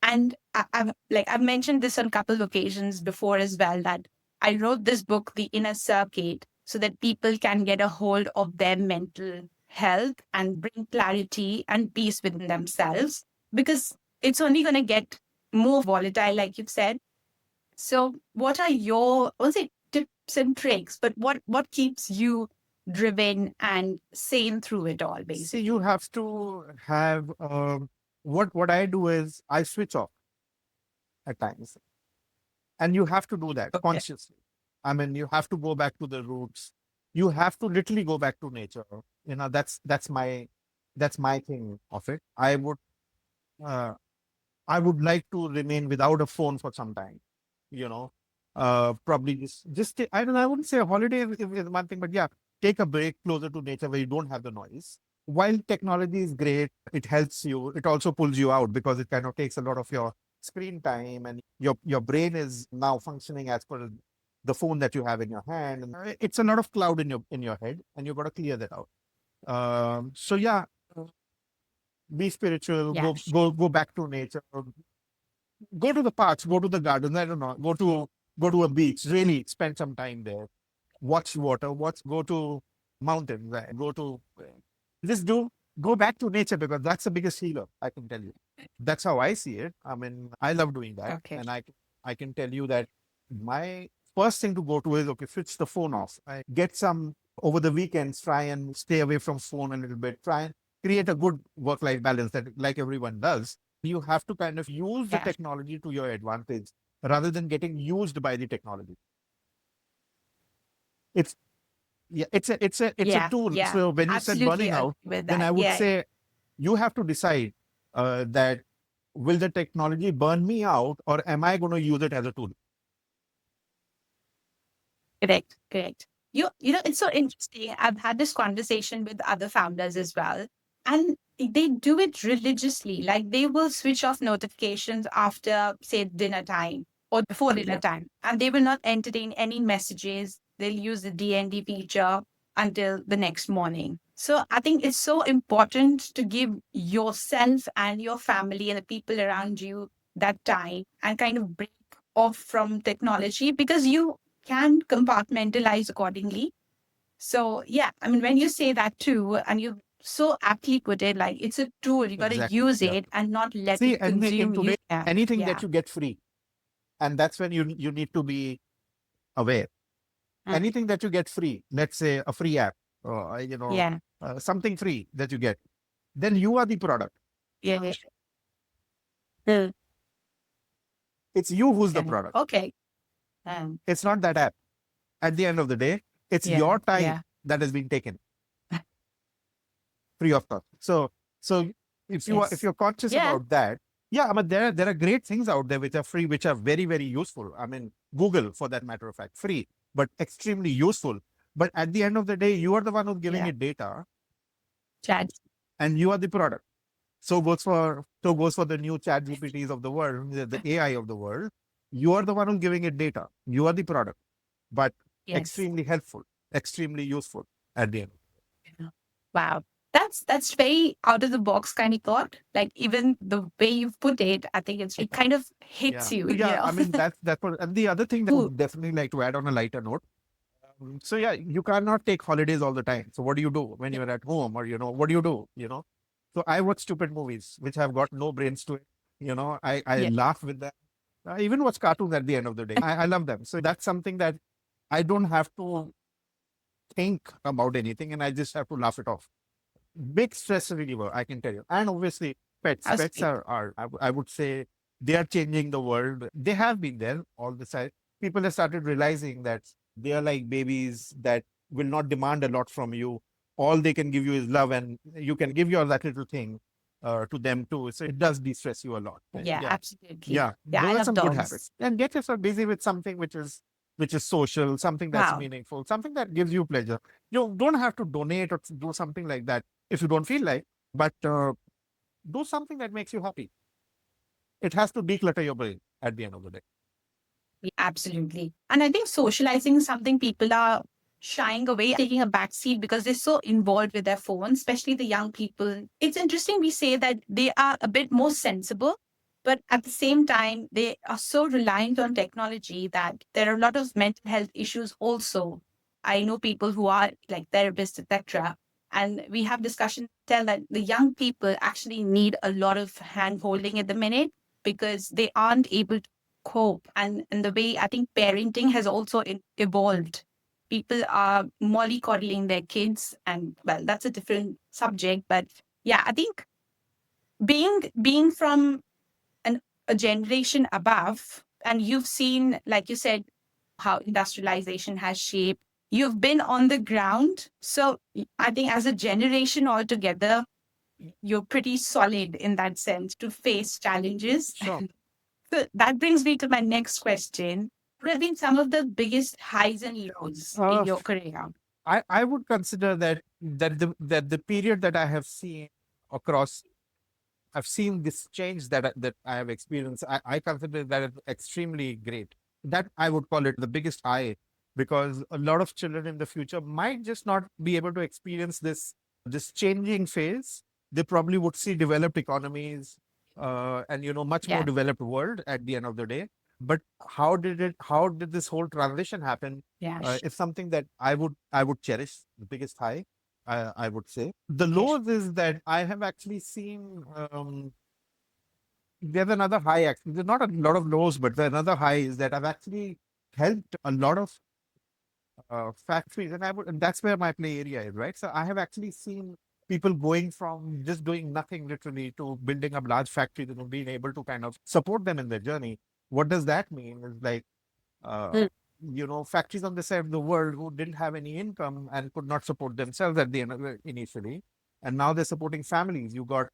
And I've mentioned this on a couple of occasions before as well that I wrote this book, The Inner Circuit, so that people can get a hold of their mental health and bring clarity and peace within themselves, because it's only going to get more volatile, like you've said. So, what are your, I won't say tips and tricks, but what keeps you driven and sane through it all, See, you basically? have to have what I do is I switch off at times, and you have to do that Okay. consciously. I mean, you have to go back to the roots. You have to literally go back to nature. That's my thing of it. Uh, I would like to remain without a phone for some time. You know, probably I don't know, I wouldn't say a holiday is one thing, but yeah, take a break closer to nature where you don't have the noise. While technology is great, it helps you. It also pulls you out because it kind of takes a lot of your screen time, and your brain is now functioning as per the phone that you have in your hand. And it's a lot of cloud in your head, and you've got to clear that out. So yeah, be spiritual. Yeah. Go back to nature. Go to the parks, go to the gardens, I don't know, go to a beach, really spend some time there, watch water, go to mountains, go to just do go back to nature, because that's the biggest healer, I can tell you. That's how I see it. I mean, I love doing that. Okay. And I can tell you that my first thing to go to is, okay, switch the phone off. I get some over the weekends, try and stay away from phone a little bit, try and create a good work-life balance that like everyone does. You have to kind of use the Yeah. technology to your advantage rather than getting used by the technology. It's yeah, it's a Yeah. tool. Yeah. So when you said Absolutely burning agree out, with then that. I would Yeah. say you have to decide that will the technology burn me out, or am I going to use it as a tool? Correct, correct. It's so interesting. I've had this conversation with other founders as well, and they do it religiously. Like they will switch off notifications after, say, dinner time or before dinner Yeah, time, and they will not entertain any messages. They'll use the DND feature until the next morning. So I think it's so important to give yourself and your family and the people around you that time and kind of break off from technology, because you can compartmentalize accordingly. So yeah, I mean, when you say that too, and you so aptly put it, like it's a tool, you got to exactly. use Yeah. it and not let See, it and in consume you. today, Yeah, anything that yeah, you get free, and that's when you need to be aware. mm, Anything that you get free, let's say a free app, yeah, something free that you get, then you are the product. yeah, mm, It's you who's the yeah. product. Okay. It's not that app. At the end of the day, it's Yeah, your time yeah, that has been taken free of cost. So if yes, you're conscious yeah, about that, yeah, I mean, there are great things out there which are free, which are very, very useful. I mean, Google, for that matter of fact, free, but extremely useful. But at the end of the day, you are the one who's giving yeah. it data, Chad. and you are the product. So goes for the new chat GPTs of the world, the AI of the world. You are the one who's giving it data. You are the product, but Yes. extremely helpful, extremely useful at the end. Yeah. Wow. That's very out of the box kind of thought. Like even the way you've put it, I think it kind of hits Yeah. you, So you yeah, know. I mean, that's what. And the other thing that I Ooh, would definitely like to add on a lighter note. So yeah, you cannot take holidays all the time. So what do you do when you're at home, or what do you do? So I watch stupid movies which have got no brains to it. I yeah. laugh with them. I even watch cartoons at the end of the day. I love them. So that's something that I don't have to think about anything, and I just have to laugh it off. Big stress reliever, I can tell you. And obviously, pets. How's Pets are I would say, they are changing the world. They have been there all the time. People have started realizing that they are like babies that will not demand a lot from you. All they can give you is love, and you can give your that little thing to them too. So it does de-stress you a lot. Yeah, Yeah. absolutely. Yeah. Yeah, I Those are love some good dogs. habits. And get yourself busy with something which is social, something that's Wow. meaningful, something that gives you pleasure. You don't have to donate or do something like that if you don't feel like, but do something that makes you happy. It has to declutter your brain at the end of the day. Yeah, absolutely. And I think socializing is something people are shying away, taking a back seat because they're so involved with their phones, especially the young people. It's interesting we say that they are a bit more sensible. But at the same time, they are so reliant on technology that there are a lot of mental health issues also. I know people who are like therapists, etc. And we have discussions tell that the young people actually need a lot of hand holding at the minute because they aren't able to cope. And the way I think parenting has also evolved. People are mollycoddling their kids, and well, that's a different subject. But yeah, I think being from an, a generation above, and you've seen, like you said, how industrialization has shaped. You've been on the ground. So I think as a generation altogether, you're pretty solid in that sense to face challenges. Sure. So that brings me to my next question. What have been some of the biggest highs and lows in Uh, your career? I would consider that the period that I have seen across, I've seen this change that I have experienced. I consider that as extremely great. That I would call it the biggest high, because a lot of children in the future might just not be able to experience this changing phase. They probably would see developed economies, and much more Yeah, developed world at the end of the day. But how did this whole transition happen? yeah, Is something that I would cherish. The biggest high, I would say. The yes. lows is that I have actually seen, there's another high. Actually, there's not a lot of lows, but there's another high is that I've actually helped a lot of factories, and that's where my play area is, right? So I have actually seen people going from just doing nothing literally to building up large factories and being able to kind of support them in their journey. What does that mean? Is like, uh, Mm, factories on the side of the world who didn't have any income and could not support themselves at the end of it initially. And now they're supporting families. You got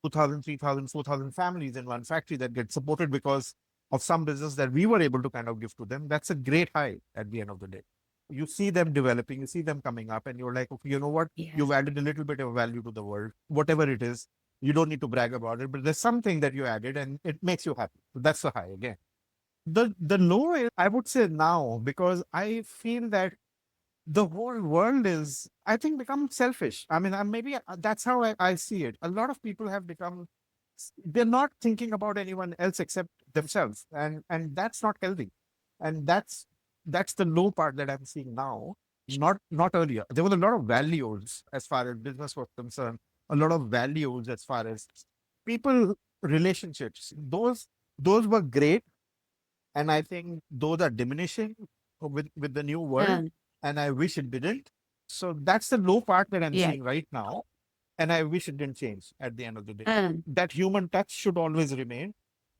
2,000, 3,000, 4,000 families in one factory that get supported because of some business that we were able to kind of give to them. That's a great high at the end of the day. You see them developing, you see them coming up, and you're like, okay, you know what? yes. You've added a little bit of value to the world, whatever it is. You don't need to brag about it, but there's something that you added and it makes you happy. So that's the high again. The low is, I would say now, because I feel that the whole world is, I think, become selfish. I mean, maybe that's how I see it. A lot of people have become, they're not thinking about anyone else except themselves, and that's not healthy. And that's the low part that I'm seeing now. Not earlier. There was a lot of values as far as business was concerned. A lot of values as far as people relationships. Those were great, and I think those are diminishing with the new world, Mm, and I wish it didn't. So that's the low part that I'm yeah. seeing right now, and I wish it didn't change at the end of the day. Mm, That human touch should always remain.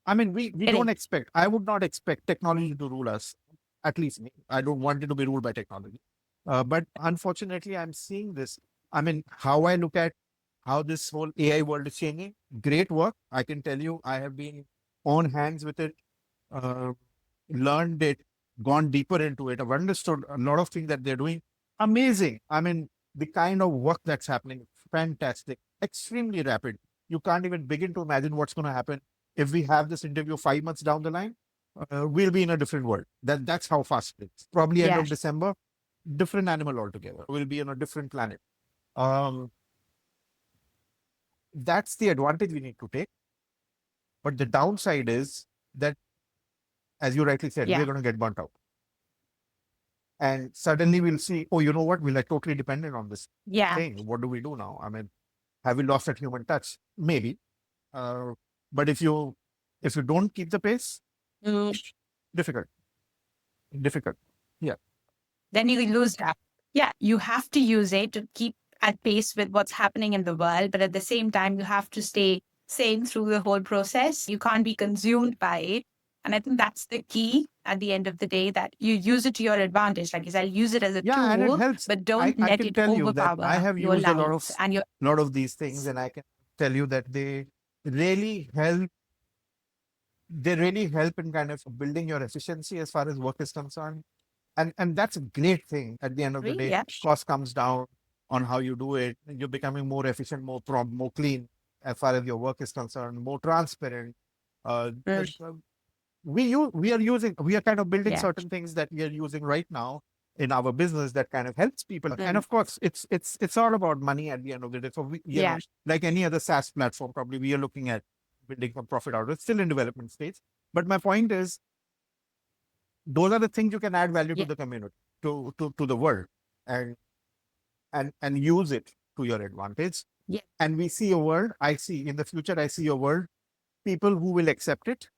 I mean, we don't correct. expect, I would not expect technology to rule us, at least me. I don't want it to be ruled by technology. But unfortunately, I'm seeing this. I mean, how I look at how this whole AI world is changing, great work. I can tell you, I have been on hands with it, uh, learned it, gone deeper into it. I've understood a lot of things that they're doing. Amazing. I mean, the kind of work that's happening, fantastic, extremely rapid. You can't even begin to imagine what's going to happen if we have this interview 5 months down the line. We'll be in a different world. That's how fast it is. Probably end Yeah. of December, different animal altogether. We'll be on a different planet. Um, that's the advantage we need to take. But the downside is that, as you rightly said, we're Yeah. going to get burnt out. And suddenly we'll see, oh, you know what? We're like totally dependent on this Yeah. thing. What do we do now? I mean, have we lost that human touch? Maybe. Uh, but if you don't keep the pace, Mm, difficult, difficult. Yeah. then you lose that. Yeah, you have to use it to keep at pace with what's happening in the world, but at the same time, you have to stay sane through the whole process. You can't be consumed by it. And I think that's the key at the end of the day, that you use it to your advantage. Like I said, use it as a Yeah, and it tool, helps. but I, don't I let can it tell you that I overpower have your used a lot of lives and your. lot of these things, and I can tell you that really help they really help in kind of building your efficiency as far as work is concerned. And that's a great thing. At the end of the day, Yeah. cost comes down on how you do it. You're becoming more efficient, more prompt, more clean as far as your work is concerned, more transparent. uh, uh, Mm, uh, we are kind of building yeah. certain things that we are using right now in our business that kind of helps people. And Mm, of course, it's all about money at the end of the day. So we, yeah. like any other SaaS platform, probably we are looking at building some profit out of it, still in development stage. But my point is, those are the things you can add value to Yeah. the community, to the world, and and use it to your advantage. Yeah. And we see a world, I see in the future, I see a world, people who will accept it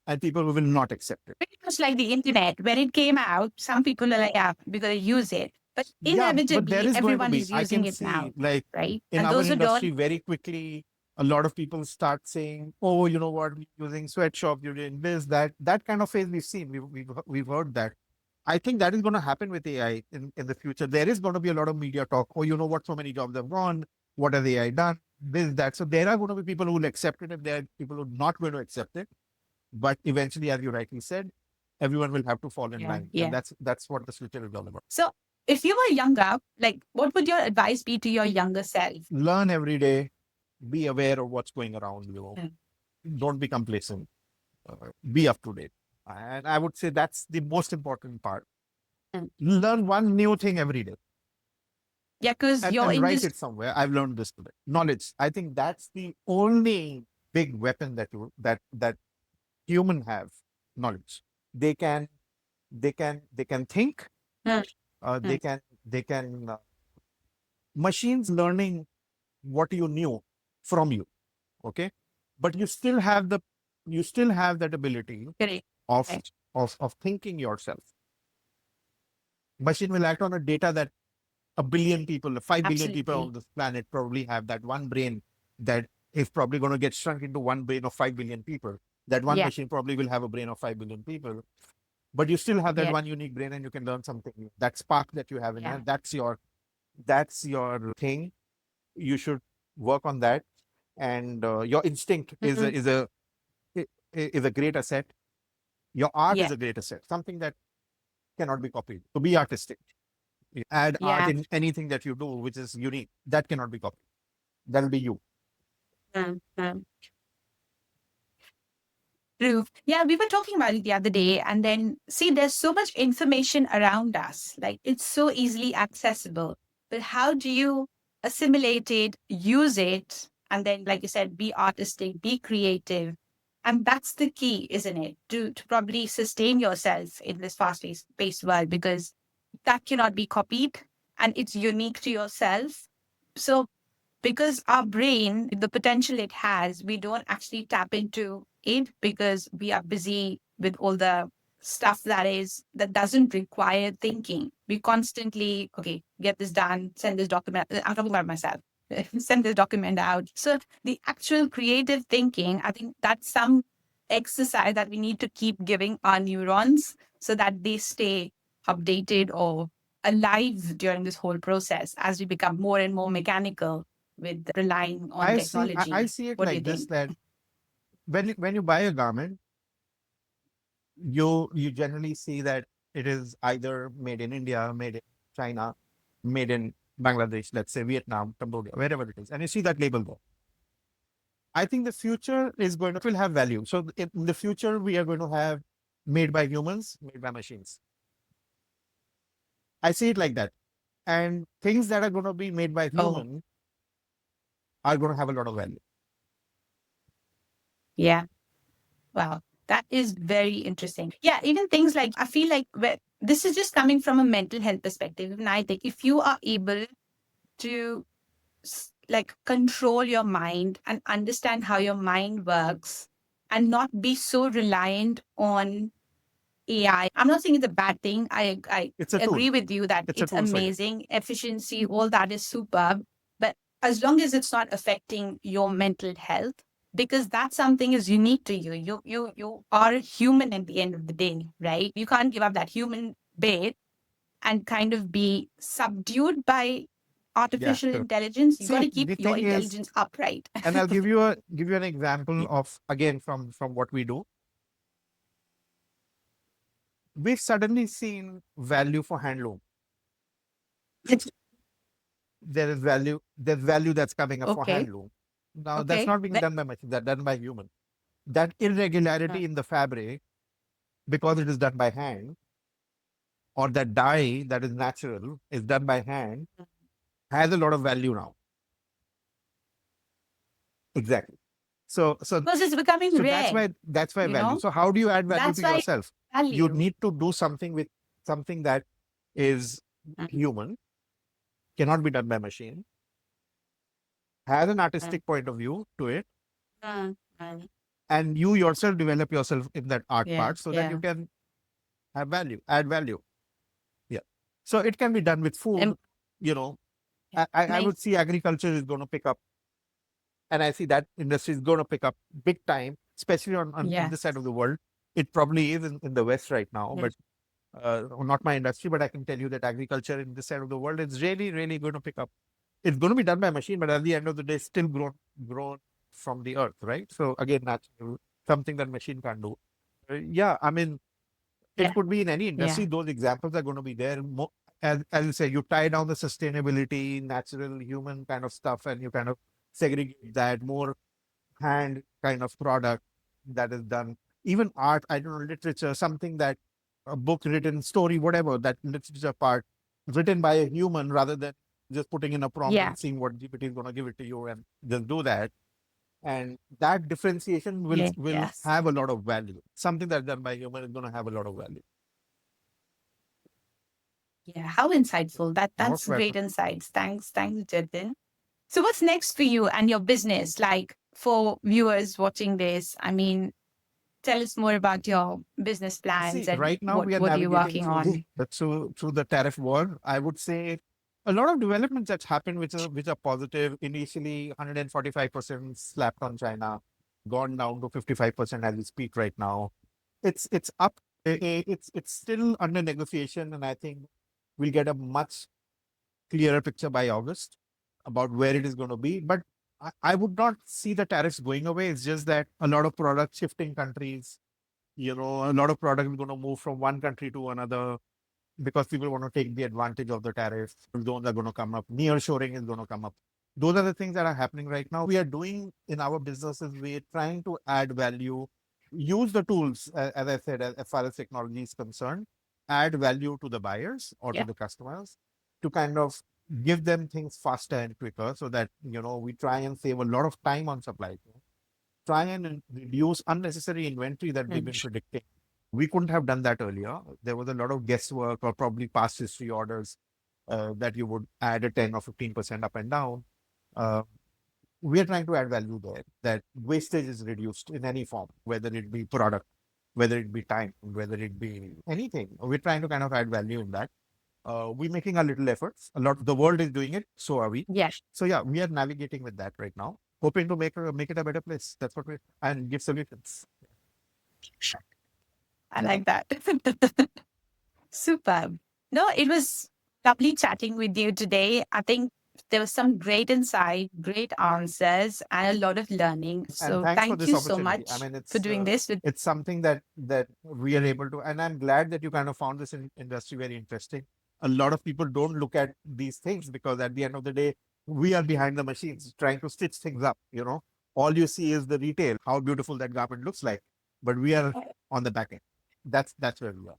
and people who will not accept it. Pretty much like the internet. When it came out, some people are like, yeah, we're going to use it. But Yeah, but there inevitably, is going to everyone be, is I using can it now, see, like right? in And our those who industry, don't, very quickly, a lot of people start saying, oh, you know what, you're using sweatshop, you're doing this, that kind of phase we've seen, we've heard that. I think that is going to happen with AI in the future. There is going to be a lot of media talk. Oh, you know what? So many jobs have gone. What has AI done? This, that. So there are going to be people who will accept it and there are people who are not going to accept it. But eventually, as you rightly said, everyone will have to fall in yeah, line. And yeah. that's what the future is all about. So if you were younger, like, what would your advice be to your younger self? Learn every day, be aware of what's going around you. Mm, Don't be complacent. Be up to date. And I would say that's the most important part. mm. Learn one new thing every day Yeah, because your and write industry, it somewhere. I've learned this today. Knowledge. I think that's the only big weapon that human have. Knowledge. They can they can think. mm, Uh, mm, they can they can machines learning what you knew from you. Okay, but you still have that ability correct, of right, of thinking yourself. Machine will act on a data that a billion people, 5 billion people absolutely. on this planet probably have that one brain that is probably going to get shrunk into one brain of 5 billion people. That one Yeah, machine probably will have a brain of 5 billion people, but you still have that yeah, one unique brain and you can learn something new. That spark that you have in yeah. there, that's your thing. You should work on that. And your instinct Mhm. is a great asset. Your art Yeah, is a great asset, something that cannot be copied. So be artistic. Add art yeah. in anything that you do, which is unique. That cannot be copied. That'll be you. Mm, mm. True. Yeah, we were talking about it the other day, and then see, there's so much information around us. Like, it's so easily accessible. But how do you assimilate it, use it, and then, like you said, be artistic, be creative? And that's the key, isn't it? To probably sustain yourself in this fast-paced world, because that cannot be copied and it's unique to yourself. So because our brain, the potential it has, we don't actually tap into it because we are busy with all the stuff that doesn't require thinking. We constantly, okay, get this done, send this document. I'm talking about myself. Send this document out. So the actual creative thinking, I think that's some exercise that we need to keep giving our neurons so that they stay updated or alive during this whole process as we become more and more mechanical with relying on I technology. see it What do you like this, think? that when you buy a garment, you generally see that it is either made in India, made in China, made in Bangladesh, let's say Vietnam, Cambodia, wherever it is, and you see that label there. I think the future is going to will have value. So in the future, we are going to have made by humans, made by machines. I see it like that. And things that are going to be made by Oh, human are going to have a lot of value. yeah. Wow. That is very interesting. Yeah. Even things like, I feel like this is just coming from a mental health perspective. And I think if you are able to like control your mind and understand how your mind works and not be so reliant on AI. I'm not saying it's a bad thing. I It's a tool. agree with you that It's a it's tool for you. amazing, efficiency, all that is superb. But as long as it's not affecting your mental health, because that something is unique to you. You are a human at the end of the day, right? You can't give up that human bit and kind of be subdued by Yeah, artificial sure. intelligence. You got See, to keep the your thing is, intelligence upright. and I'll give you an example of, again, from what we do. We've suddenly seen value for handloom. There's value that's coming up for Okay. handloom. Now that's Okay. not being done by machine, that's done by human. That Uh, irregularity in the fabric, because it is done by hand, or that dye that is natural is done by hand, has a lot of value now. Exactly. So Because it's becoming so rare, that's why you value. know? So how do you add value That's to why yourself? You value. need to do something with something that is Mm, human, cannot be done by machine, has an mm, artistic point of view to it, mm. and you yourself develop yourself in that art Yeah, part so that you yeah. can have value, add value. Yeah. So it can be done with food, Im- you know. yeah. I would see agriculture is going to pick up, and I see that industry is going to pick up big time, especially on in this side Yes. of the world. It probably is in the West right now, but Yes. not my industry, but I can tell you that agriculture in this side of the world is really, really going to pick up. It's going to be done by machine, but at the end of the day, still grown from the earth, right? So again, natural, something that machine can't do. Yeah, I mean, it Yeah. could be in any Yeah. industry. Those examples are going to be there. As you say, you tie down the sustainability, natural, human kind of stuff, and you kind of segregate that more hand kind of product that is done. Even art, I don't know, literature, something that a book written, story, whatever, that literature part written by a human rather than just putting in a prompt Yeah. and seeing what GPT is going to give it to you and just do that. And that differentiation will Yes. have a lot of value. Something that's done by human is going to have a lot of value. Yeah. How insightful. Most That's great welcome. insights. Thanks, Jatin. So what's next for you and your business? Like for viewers watching this, I mean, tell us more about your business plans See, and right now we are what are you navigating working through on? the tariff war. I would say a lot of developments that's happened which are positive. Initially, 145% slapped on China, gone down to 55% as we speak right now. It's up. It's still under negotiation, and I think we'll get a much clearer picture by August about where it is going to be. But I would not see the tariffs going away. It's just that a lot of products shifting countries, a lot of product is going to move from one country to another because people want to take the advantage of the tariffs. Zones are going to come up. Nearshoring is going to come up. Those are the things that are happening right now. We are doing in our businesses, we're trying to add value, use the tools, as I said, as far as technology is concerned, add value to the buyers or to Yeah. the customers to kind of give them things faster and quicker so that, we try and save a lot of time on supply chain, try and reduce unnecessary inventory that we've Mm. been predicting. We couldn't have done that earlier. There was a lot of guesswork or probably past history orders that you would add a 10 or 15% up and down. Uh, we are trying to add value there, that wastage is reduced in any form, whether it be product, whether it be time, whether it be anything. We're trying to kind of add value in that. We're making our little efforts. A lot of the world is doing it, so are we. Yes. So yeah, we are navigating with that right now, hoping to make it a better place. That's what we and give solutions. I like that. Superb. No, it was lovely chatting with you today. I think there was some great insight, great answers, and a lot of learning. And So thanks for thank this you so opportunity. I much mean, for doing this with it's something that we are able to, and I'm glad that you kind of found this industry very interesting. A lot of people don't look at these things because at the end of the day, we are behind the machines trying to stitch things up. All you see is the retail, how beautiful that garment looks like, but we are on the back end. That's where we are.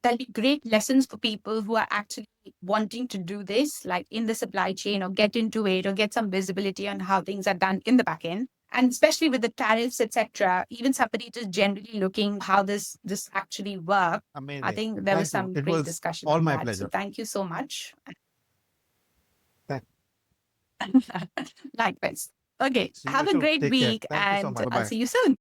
there'll be great lessons for people who are actually wanting to do this, like in the supply chain or get into it or get some visibility on how things are done in the back end. And especially with the tariffs, etc., even somebody just generally looking how this actually works. I Amazing. think there was Thank you. some It great was discussion all on my that. So pleasure. thank you so much. Thank Likewise. Okay. See Have you a soon. great Take care. week Thank you so and much. Bye I'll bye. see you soon.